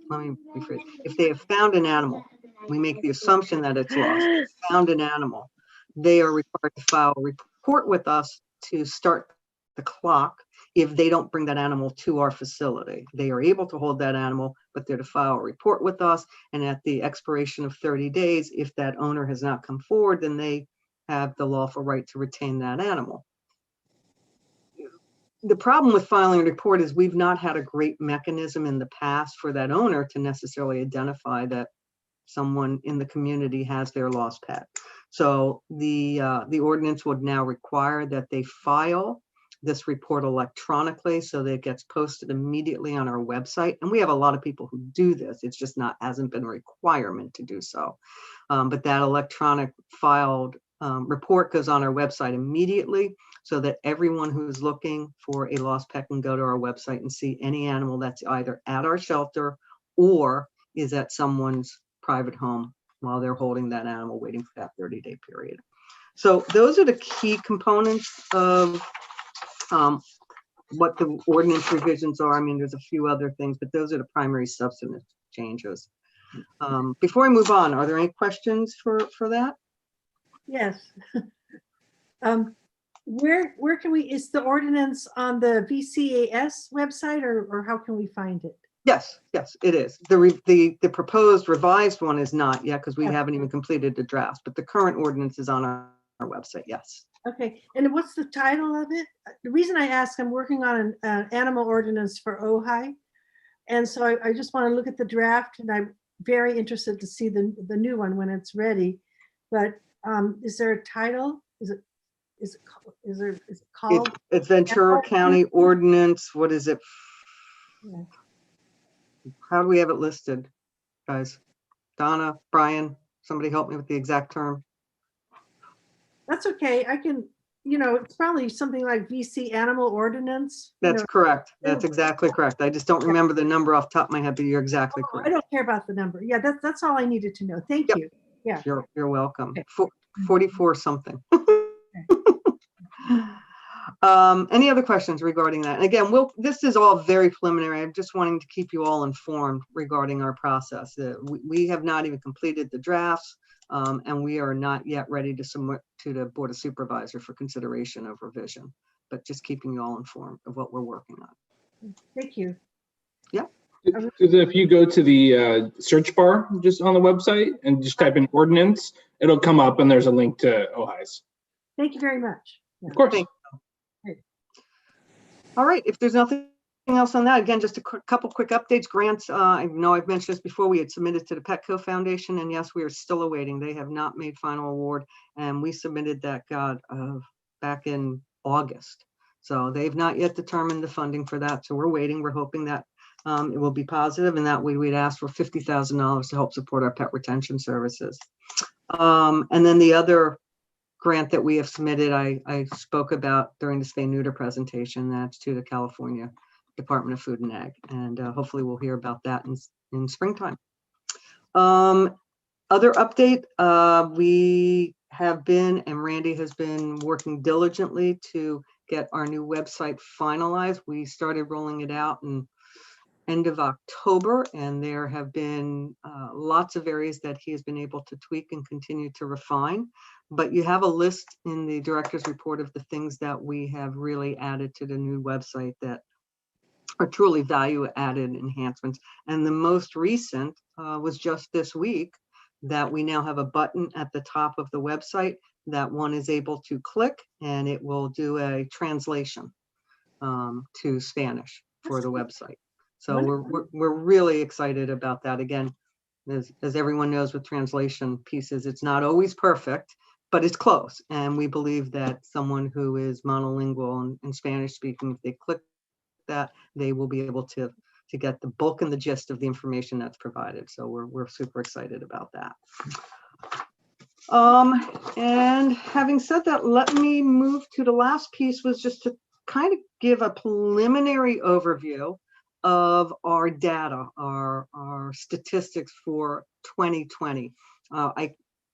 let me rephrase, if they have found an animal, we make the assumption that it's lost, found an animal, they are required to file a report with us to start the clock. If they don't bring that animal to our facility, they are able to hold that animal, but they're to file a report with us. And at the expiration of 30 days, if that owner has not come forward, then they have the lawful right to retain that animal. The problem with filing a report is we've not had a great mechanism in the past for that owner to necessarily identify that someone in the community has their lost pet. So the ordinance would now require that they file this report electronically so that it gets posted immediately on our website. And we have a lot of people who do this. It's just hasn't been a requirement to do so. But that electronic filed report goes on our website immediately so that everyone who's looking for a lost pet can go to our website and see any animal that's either at our shelter or is at someone's private home while they're holding that animal waiting for that 30-day period. So those are the key components of what the ordinance revisions are. I mean, there's a few other things, but those are the primary substantive changes. Before I move on, are there any questions for that? Yes. Where can we, is the ordinance on the VCAS website or how can we find it? Yes, yes, it is. The proposed revised one is not yet because we Yeah. haven't even completed the draft, but the current ordinance is on our website, yes. Okay, and what's the title of it? The reason I ask, I'm working on an animal ordinance for Ojai. And so I just want to look at the draft and I'm very interested to see the new one when it's ready. But is there a title? Is it called? It's Ventura County Ordinance. What is it? Yeah. How do we have it listed, guys? Donna, Brian, somebody help me with the exact term. That's okay. I can, it's probably something like VC Animal Ordinance. That's correct. That's exactly correct. I just don't remember the number off the top of my head, but you're exactly correct. I don't care about the number. Yeah, that's all I needed to know. Thank you. Yeah. You're welcome. Okay. 44 something. Any other questions regarding that? And again, this is all very preliminary. I'm just wanting to keep you all informed regarding our process. We have not even completed the drafts, and we are not yet ready to submit to the Board of Supervisor for consideration of revision, but just keeping you all informed of what we're working on. Thank you. Yeah. If you go to the search bar just on the website and just type in ordinance, it'll come up and there's a link to Ojai's. Thank you very much. Yeah. Of course. All right, if there's nothing else on that, again, just a couple quick updates. Grants, I know I've mentioned this before, we had submitted to the Petco Foundation, and yes, we are still awaiting. They have not made final award, and we submitted that, back in August. So they've not yet determined the funding for that, so we're waiting. We're hoping that it will be positive, and that way we'd ask for $50,000 to help support our pet retention services. And then the other grant that we have submitted, I spoke about during the Spayingneuter presentation. That's to the California Department of Food and Ag, and hopefully we'll hear about that in springtime. Other update, we have been, and Randy has been working diligently to get our new website finalized. We started rolling it out in end of October, and there have been lots of areas that he has been able to tweak and continue to refine. But you have a list in the director's report of the things that we have really added to the new website that are truly value added enhancements. And the most recent was just this week that we now have a button at the top of the website that one is able to click, and it will do a translation to Spanish for the website. So we're really excited about that. Again, as everyone knows with translation pieces, it's not always perfect, but it's close. And we believe that someone who is monolingual and Spanish speaking, if they click that, they will be able to get the bulk and the gist of the information that's provided. So we're super excited about that. And having said that, let me move to the last piece, was just to kind of give a preliminary overview of our data, our statistics for 2020.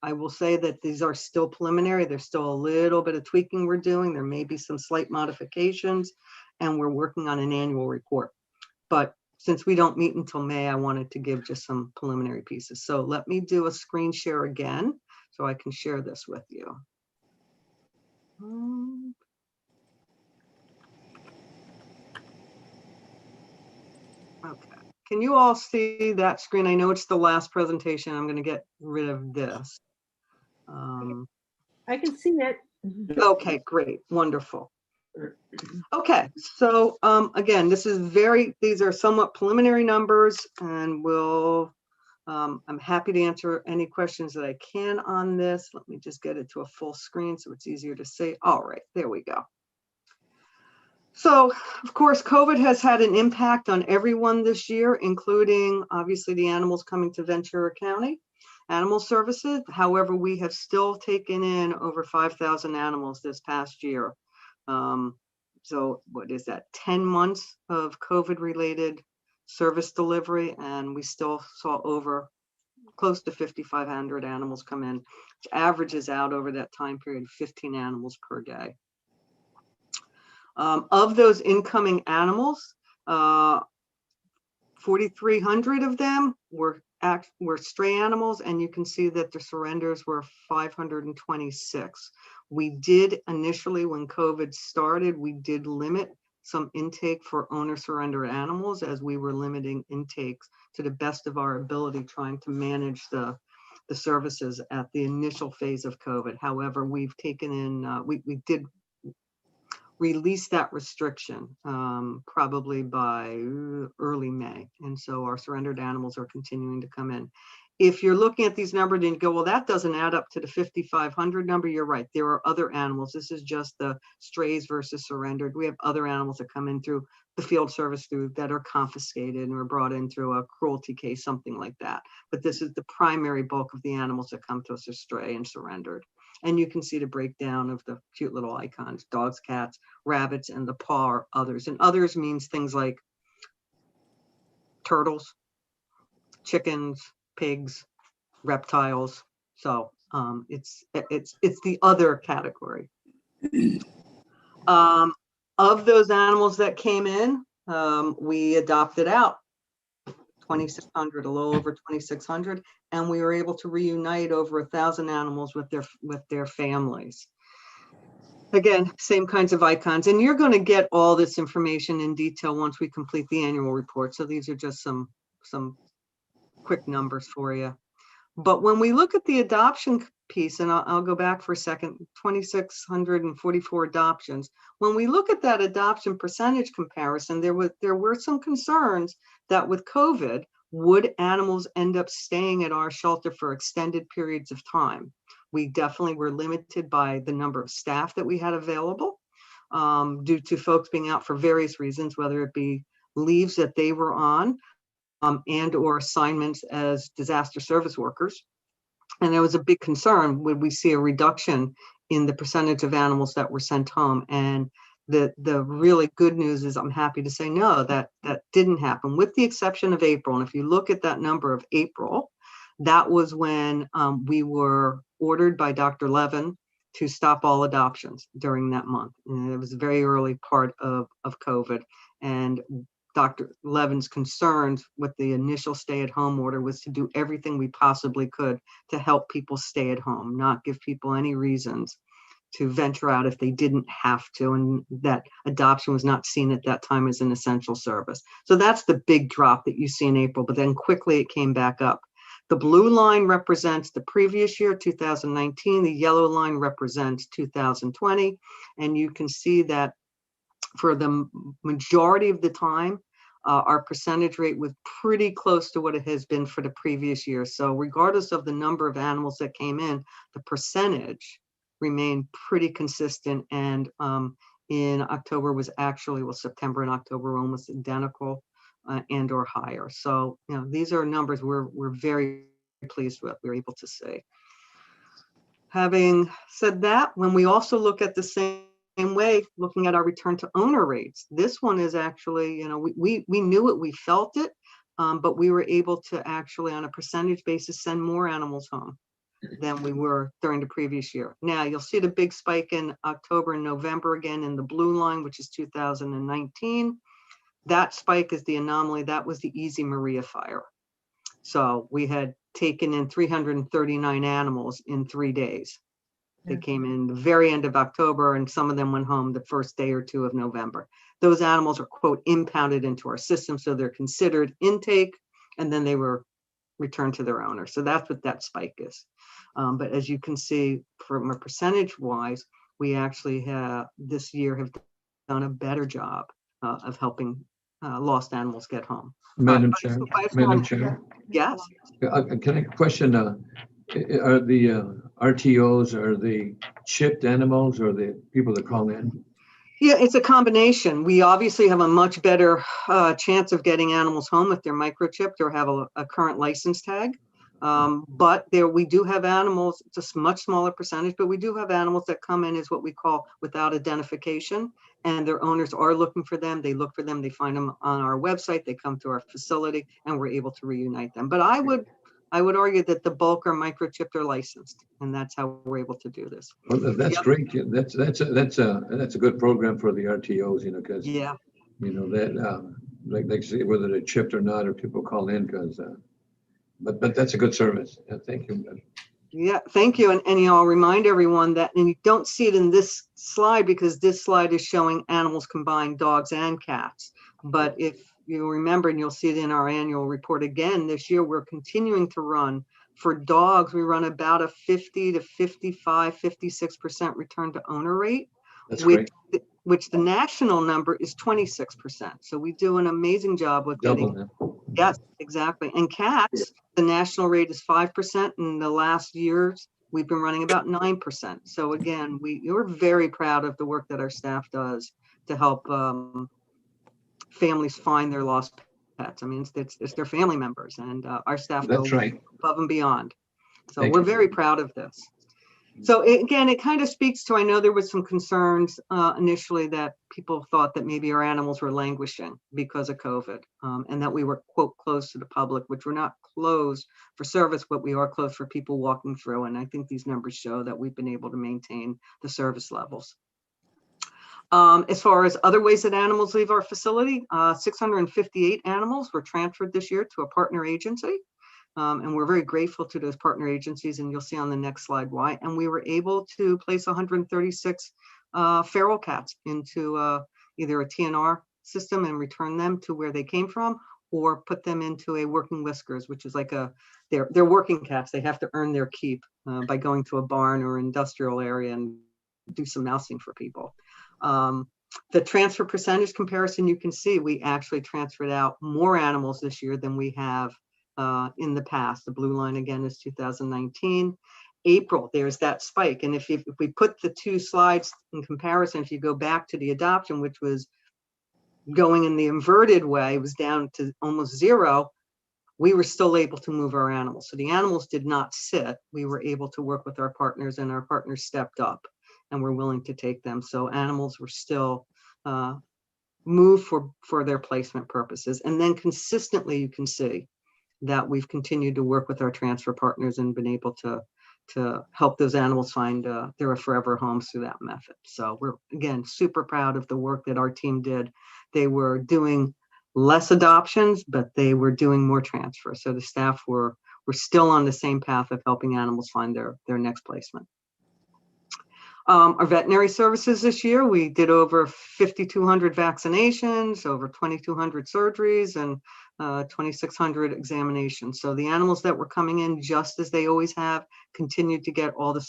I will say that these are still preliminary. There's still a little bit of tweaking we're doing. There may be some slight modifications, and we're working on an annual report. But since we don't meet until May, I wanted to give just some preliminary pieces. So let me do a screen share again so I can share this with you. Okay, can you all see that screen? I know it's the last presentation. I'm going to get rid of this. I can see it. Okay, great, wonderful. Okay, so again, these are somewhat preliminary numbers, and I'm happy to answer any questions that I can on this. Let me just get it to a full screen so it's easier to see. All right, there we go. So, of course, COVID has had an impact on everyone this year, including obviously the animals coming to Ventura County Animal Services. However, we have still taken in over 5,000 animals this past year. So what is that, 10 months of COVID-related service delivery, and we still saw over close to 5,500 animals come in, which averages out over that time period 15 animals per day. Of those incoming animals, 4,300 of them were were stray animals, and you can see that the surrenders were 526. We did initially, when COVID started, we did limit some intake for owner surrender animals, as we were limiting intakes to the best of our ability, trying to manage the services at the initial phase of COVID. However, we've taken in, we did release that restriction probably by early May. And so our surrendered animals are continuing to come in. If you're looking at these numbers and you go, well, that doesn't add up to the 5,500 number, you're right. There are other animals. This is just the strays versus surrendered. We have other animals that come in through the field service through that are confiscated and were brought in through a cruelty case, something like that. But this is the primary bulk of the animals that come to us are stray and surrendered. And you can see the breakdown of the cute little icons: dogs, cats, rabbits, and the paw are others. And others means things like turtles, chickens, pigs, reptiles. So it's the other category. Of those animals that came in, we adopted out 2,600, a little over 2,600, and we were able to reunite over 1,000 animals with their families. Again, same kinds of icons, and you're going to get all this information in detail once we complete the annual report. So these are just some quick numbers for you. But when we look at the adoption piece, and I'll go back for a second, 2,644 adoptions. When we look at that adoption percentage comparison, there were some concerns that with COVID, would animals end up staying at our shelter for extended periods of time? We definitely were limited by the number of staff that we had available due to folks being out for various reasons, whether it be leaves that they were on and or assignments as disaster service workers. And there was a big concern, would we see a reduction in the percentage of animals that were sent home? And the really good news is, I'm happy to say no, that didn't happen, with the exception of April. And if you look at that number of April, that was when we were ordered by Dr. Levin to stop all adoptions during that month. And it was a very early part of COVID. And Dr. Levin's concerns with the initial stay-at-home order was to do everything we possibly could to help people stay at home, not give people any reasons to venture out if they didn't have to, and that adoption was not seen at that time as an essential service. So that's the big drop that you see in April, but then quickly it came back up. The blue line represents the previous year, 2019. The yellow line represents 2020. And you can see that for the majority of the time, our percentage rate was pretty close to what it has been for the previous year. So regardless of the number of animals that came in, the percentage remained pretty consistent. And in October was actually, well, September and October were almost identical and or higher. So, you know, these are numbers we're very pleased with, we're able to see. Having said that, when we also look at the same way, looking at our return to owner rates, this one is actually, you know, we knew it, we felt it, but we were able to actually, on a percentage basis, send more animals home than we were during the previous year. Now you'll see the big spike in October and November again in the blue line, which is 2019. That spike is the anomaly. That was the Easy Maria fire. So we had taken in 339 animals in 3 days. They came in the very end of October, and some of them went home the first day or two of November. Those animals are, quote, impounded into our system, so they're considered intake, and then they were returned to their owner. So that's what that spike is. But as you can see, from a percentage-wise, we actually have this year have done a better job of helping lost animals get home. Madam Chair. Madam Chair. Yes. Can I question? Are the RTOs, are they chipped animals, or the people that call in? Yeah, it's a combination. We obviously have a much better chance of getting animals home if they're microchipped or have a current license tag. But we do have animals, it's a much smaller percentage, but we do have animals that come in as what we call without identification, and their owners are looking for them. They look for them, they find them on our website, they come to our facility, and we're able to reunite them. But I would argue that the bulk are microchipped or licensed, and that's how we're able to do this. Well, that's great. That's a good program for the RTOs, you know, because yeah, you know that like say whether they're chipped or not, or people call in because But that's a good service. Yeah, thank you. Yeah, thank you. And I'll remind everyone that, and you don't see it in this slide because this slide is showing animals combined, dogs and cats. But if you remember, and you'll see it in our annual report again, this year we're continuing to run. For dogs, we run about a 50 to 55, 56% return to owner rate, That's great. which the national number is 26%. So we do an amazing job with Double getting, that. yes, exactly. And cats, the national rate is 5%. In the last years, we've been running about 9%. So again, we're very proud of the work that our staff does to help families find their lost pets. I mean, it's their family members, and our staff go That's right. above and beyond. So Thank we're you. very proud of this. So again, it kind of speaks to, I know there was some concerns initially that people thought that maybe our animals were languishing because of COVID, and that we were, quote, closed to the public, which we're not closed for service, but we are closed for people walking through. And I think these numbers show that we've been able to maintain the service levels. As far as other ways that animals leave our facility, 658 animals were transferred this year to a partner agency. And we're very grateful to those partner agencies, and you'll see on the next slide why. And we were able to place 136 feral cats into either a TNR system and return them to where they came from, or put them into a working whiskers, which is like they're working cats. They have to earn their keep by going to a barn or industrial area and do some mousing for people. The transfer percentage comparison, you can see we actually transferred out more animals this year than we have in the past. The blue line again is 2019. April, there's that spike. And if we put the two slides in comparison, if you go back to the adoption, which was going in the inverted way, it was down to almost zero, we were still able to move our animals. So the animals did not sit. We were able to work with our partners, and our partners stepped up and were willing to take them. So animals were still moved for their placement purposes. And then consistently, you can see that we've continued to work with our transfer partners and been able to help those animals find their forever homes through that method. So we're, again, super proud of the work that our team did. They were doing less adoptions, but they were doing more transfers. So the staff were still on the same path of helping animals find their next placement. Our veterinary services this year, we did over 5,200 vaccinations, over 2,200 surgeries, and 2,600 examinations. So the animals that were coming in, just as they always have, continued to get all the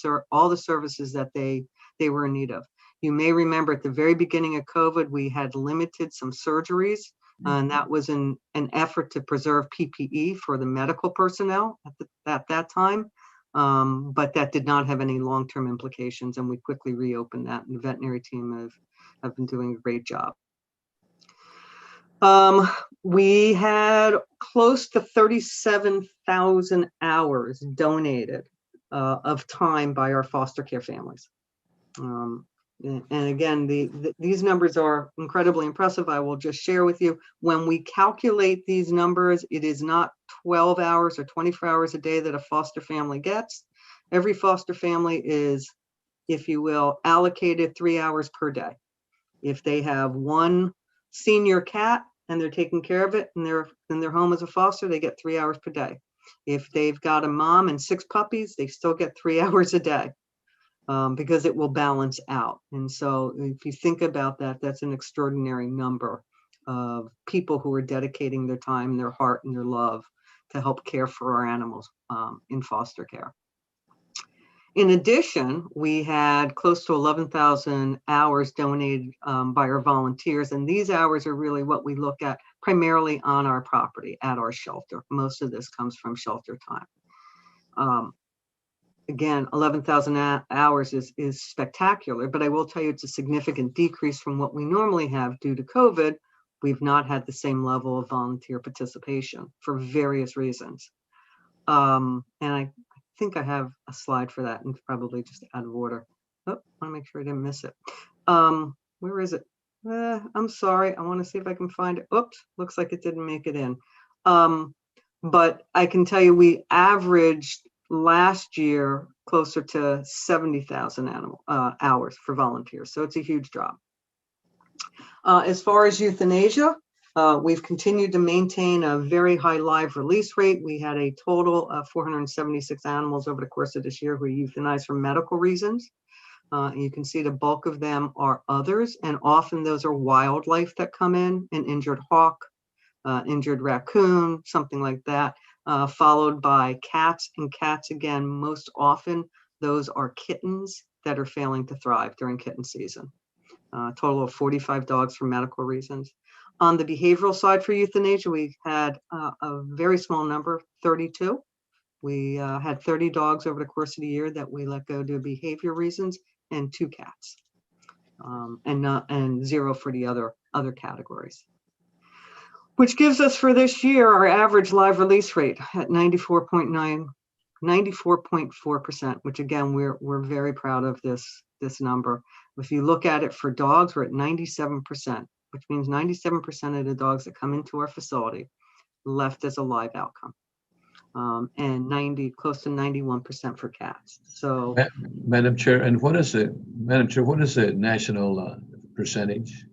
services that they were in need of. You may remember at the very beginning of COVID, we had limited some surgeries, and that was an effort to preserve PPE for the medical personnel at that time. But that did not have any long-term implications, and we quickly reopened that, and the veterinary team have been doing a great job. We had close to 37,000 hours donated of time by our foster care families. And again, these numbers are incredibly impressive. I will just share with you, when we calculate these numbers, it is not 12 hours or 24 hours a day that a foster family gets. Every foster family is, if you will, allocated 3 hours per day. If they have one senior cat and they're taking care of it and they're in their home as a foster, they get 3 hours per day. If they've got a mom and 6 puppies, they still get 3 hours a day. Because it will balance out. And so if you think about that, that's an extraordinary number of people who are dedicating their time, their heart, and their love to help care for our animals in foster care. In addition, we had close to 11,000 hours donated by our volunteers. And these hours are really what we look at primarily on our property at our shelter. Most of this comes from shelter time. Again, 11,000 hours is spectacular, but I will tell you it's a significant decrease from what we normally have due to COVID. We've not had the same level of volunteer participation for various reasons. And I think I have a slide for that, and it's probably just out of order. Oh, I want to make sure I didn't miss it. Where is it? I'm sorry. I want to see if I can find it. Oops, looks like it didn't make it in. But I can tell you we averaged last year closer to 70,000 hours for volunteers. So it's a huge drop. As far as euthanasia, We've continued to maintain a very high live release rate. We had a total of 476 animals over the course of this year who were euthanized for medical reasons. And you can see the bulk of them are others, and often those are wildlife that come in, an injured hawk, injured raccoon, something like that, followed by cats. And cats, again, most often, those are kittens that are failing to thrive during kitten season. A total of 45 dogs for medical reasons. On the behavioral side for euthanasia, we had a very small number, 32. We had 30 dogs over the course of the year that we let go due to behavior reasons, and 2 cats, and 0 for the other categories. Which gives us for this year our average live release rate at 94.4%, which again, we're very proud of this number. If you look at it for dogs, we're at 97%, which means 97% of the dogs that come into our facility left as a live outcome. And close to 91% for cats. So, Madam Chair, what is the national percentage?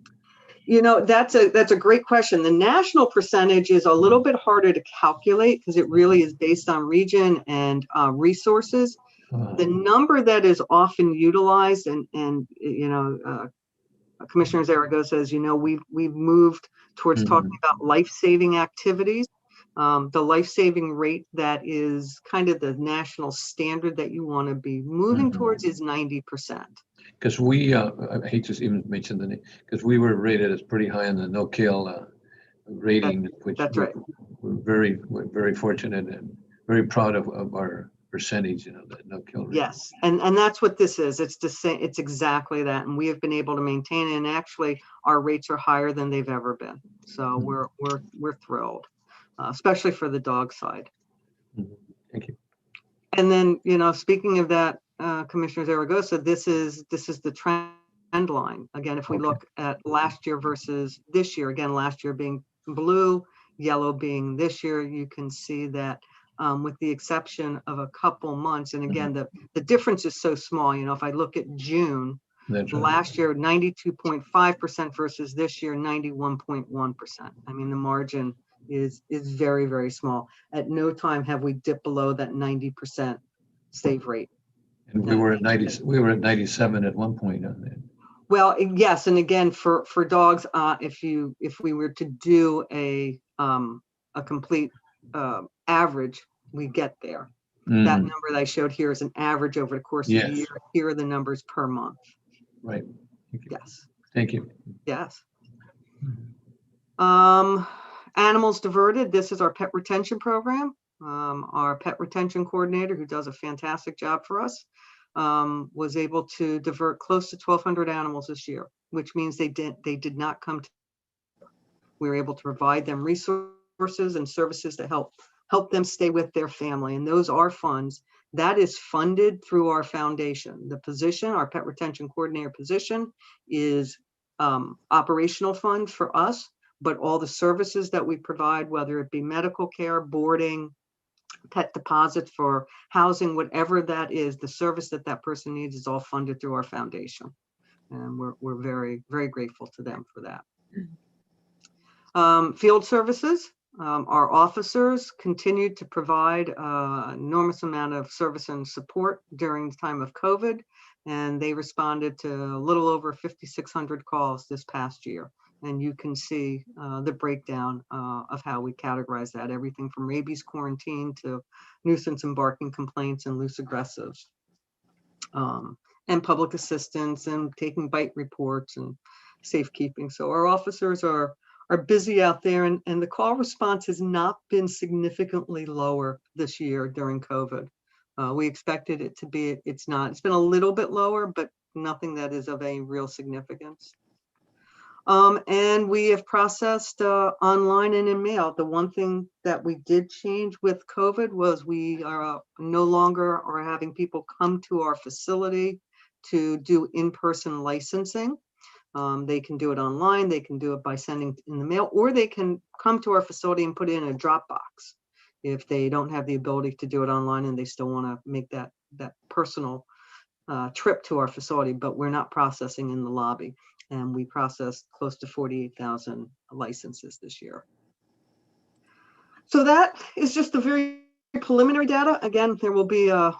You know, that's a great question. The national percentage is a little bit harder to calculate because it really is based on region and resources. The number that is often utilized, and you know, Commissioner Zaragoza says, you know, we've moved towards talking about life-saving activities. The life-saving rate that is kind of the national standard that you want to be moving towards is 90%. Because we, I hate to even mention the name, because we were rated as pretty high on the no-kill rating, which that's right. We're very fortunate and very proud of our percentage, you know, the no-kill rate. Yes, and that's what this is. It's the same. It's exactly that, and we have been able to maintain it. And actually, our rates are higher than they've ever been. So we're thrilled, especially for the dog side. Thank you. And then, you know, speaking of that, Commissioner Zaragoza, this is the trend line. Again, if we look at last year versus this year, again, last year being blue, yellow being this year, you can see that with the exception of a couple months, and again, the difference is so small. You know, if I look at June, last year, 92.5% versus this year, 91.1%. I mean, the margin is very, very small. At no time have we dipped below that 90% save rate. And we were at 90. We were at 97 at one point on that. Well, yes, and again, for dogs, if we were to do a complete average, we get there. That number that I showed here is an average over the course of the year. Here are the numbers per month. Right. Yes. Thank you. Yes. Animals diverted. This is our pet retention program. Our pet retention coordinator, who does a fantastic job for us, was able to divert close to 1,200 animals this year, which means they did not come to. We were able to provide them resources and services to help them stay with their family, and those are funds that is funded through our foundation. The position, our pet retention coordinator position, is operational fund for us, but all the services that we provide, whether it be medical care, boarding, pet deposits for housing, whatever that is, the service that person needs is all funded through our foundation. And we're very, very grateful to them for that. Field services, our officers continued to provide an enormous amount of service and support during the time of COVID, and they responded to a little over 5,600 calls this past year. And you can see the breakdown of how we categorize that, everything from rabies quarantine to nuisance and barking complaints and loose aggressives, and public assistance and taking bite reports and safekeeping. So our officers are busy out there, and the call response has not been significantly lower this year during COVID. We expected it to be, it's not. It's been a little bit lower, but nothing that is of a real significance. And we have processed online and in mail. The one thing that we did change with COVID was we are no longer are having people come to our facility to do in-person licensing. They can do it online, they can do it by sending in the mail, or they can come to our facility and put it in a drop box if they don't have the ability to do it online and they still want to make that personal trip to our facility, but we're not processing in the lobby. And we processed close to 48,000 licenses this year. So that is just the very preliminary data. Again, there will be a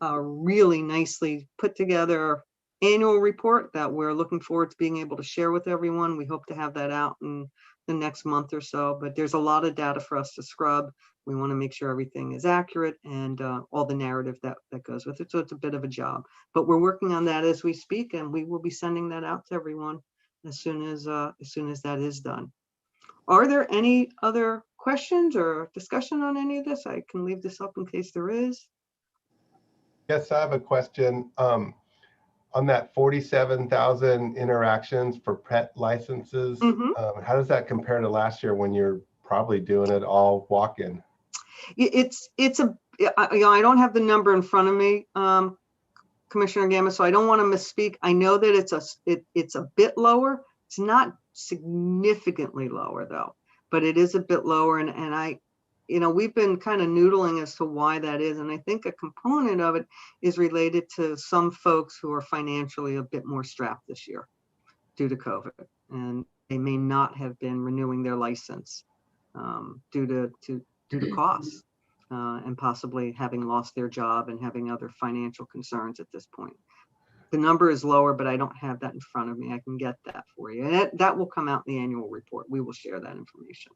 really nicely put together annual report that we're looking forward to being able to share with everyone. We hope to have that out in the next month or so, but there's a lot of data for us to scrub. We want to make sure everything is accurate and all the narrative that goes with it. So it's a bit of a job, but we're working on that as we speak, and we will be sending that out to everyone as soon as that is done. Are there any other questions or discussion on any of this? I can leave this up in case there is. Yes, I have a question. On that 47,000 interactions for pet licenses, how does that compare to last year when you're probably doing it all walk-in? I don't have the number in front of me, Commissioner Gamma, so I don't want to misspeak. I know that it's a bit lower. It's not significantly lower though, but it is a bit lower. And we've been kind of noodling as to why that is. And I think a component of it is related to some folks who are financially a bit more strapped this year due to COVID. And they may not have been renewing their license due to costs and possibly having lost their job and having other financial concerns at this point. The number is lower, but I don't have that in front of me. I can get that for you. And that will come out in the annual report. We will share that information.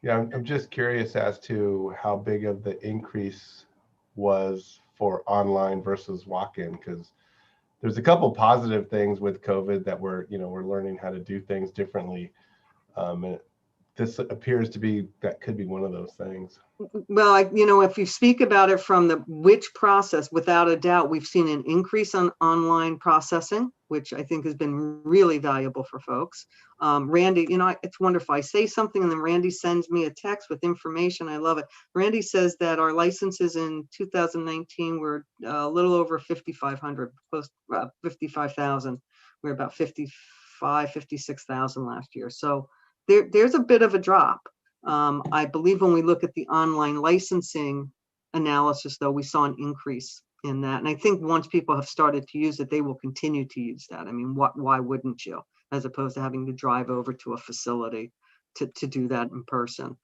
Yeah, I'm just curious as to how big of the increase was for online versus walk-in, because there's a couple positive things with COVID that we're learning how to do things differently. And this appears to be, that could be one of those things. Well, if you speak about it from the which process, without a doubt, we've seen an increase on online processing, which I think has been really valuable for folks. Randy, it's wonderful. I say something and then Randy sends me a text with information. I love it. Randy says that our licenses in 2019 were a little over 5,500, close to 55,000. We're about 56,000 last year. So there's a bit of a drop. I believe when we look at the online licensing analysis, though, we saw an increase in that. And I think once people have started to use it, they will continue to use that. I mean, why wouldn't you, as opposed to having to drive over to a facility to do that in person.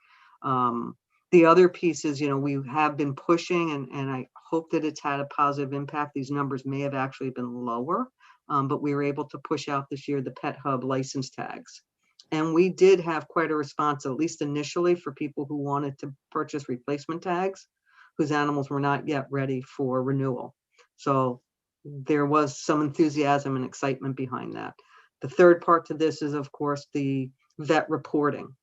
The other piece is, we have been pushing, and I hope that it's had a positive impact. These numbers may have actually been lower, but we were able to push out this year the Pet Hub license tags. And we did have quite a response, at least initially, for people who wanted to purchase replacement tags, whose animals were not yet ready for renewal. So there was some enthusiasm and excitement behind that. The third part to this is, of course, the vet reporting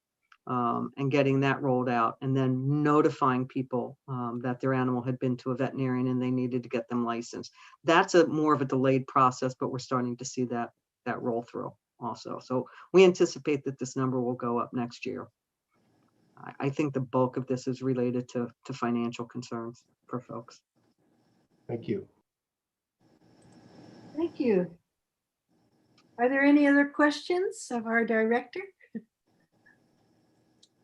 and getting that rolled out, and then notifying people that their animal had been to a veterinarian and they needed to get them licensed. That's more of a delayed process, but we're starting to see that roll through also. So we anticipate that this number will go up next year. I think the bulk of this is related to financial concerns for folks. Thank you. Thank you. Are there any other questions of our director?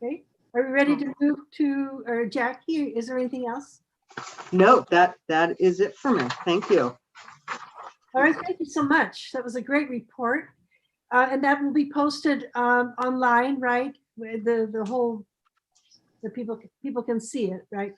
Okay, are we ready to move to, or Jackie, is there anything else? No, that is it for me. Thank you. All right, thank you so much. That was a great report. And that will be posted online, right? With the whole, the people can see it, right?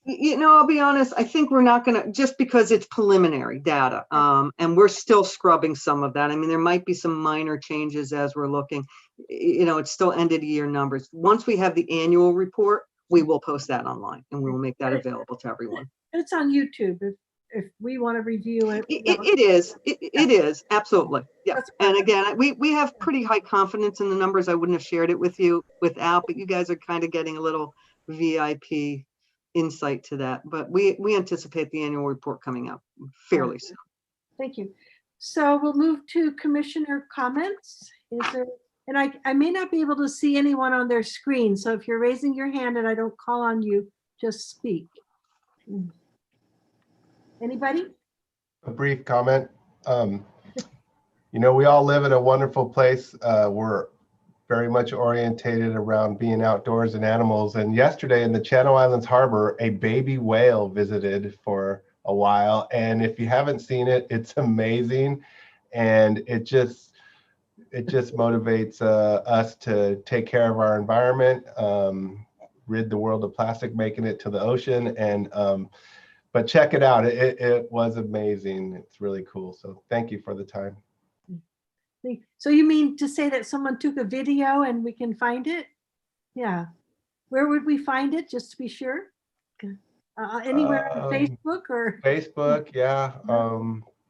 I'll be honest, I think we're not gonna, just because it's preliminary data, and we're still scrubbing some of that. I mean, there might be some minor changes as we're looking, it's still end of the year numbers. Once we have the annual report, we will post that online and we will make that available to everyone. It's on YouTube if we want to review it. It is, absolutely. Yeah. And again, we have pretty high confidence in the numbers. I wouldn't have shared it with you without, but you guys are kind of getting a little VIP insight to that. But we anticipate the annual report coming out fairly soon. Thank you. So we'll move to commissioner comments. Is there, and I may not be able to see anyone on their screen. So if you're raising your hand and I don't call on you, just speak. Anybody? A brief comment. We all live in a wonderful place. We're very much orientated around being outdoors and animals. And yesterday in the Channel Islands Harbor, a baby whale visited for a while. And if you haven't seen it, it's amazing. and it just motivates us to take care of our environment, rid the world of plastic, making it to the ocean. And but check it out. It was amazing. It's really cool. So thank you for the time. So you mean to say that someone took a video and we can find it? Yeah. Where would we find it, just to be sure? Anywhere on Facebook or? Facebook, yeah.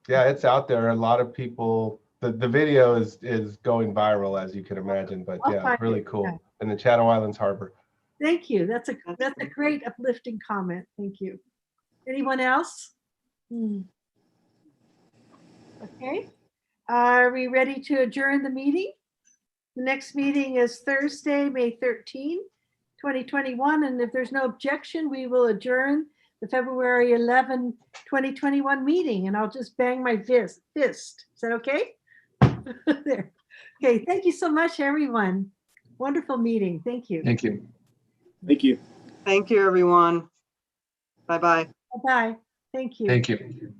Yeah, it's out there. A lot of people, the video is going viral, as you can imagine, but I'll yeah, find really it, cool. yeah. In the Channel Islands Harbor. Thank you. That's a great uplifting comment. Thank you. Anyone else? Okay. Are we ready to adjourn the meeting? The next meeting is Thursday, May 13, 2021. And if there's no objection, we will adjourn the February 11, 2021 meeting. And I'll just bang my fist. Is that okay? There. Okay. Thank you so much, everyone. Wonderful meeting. Thank you. Thank you. Thank you. Thank you, everyone. Bye-bye. Bye-bye. Thank you. Thank you.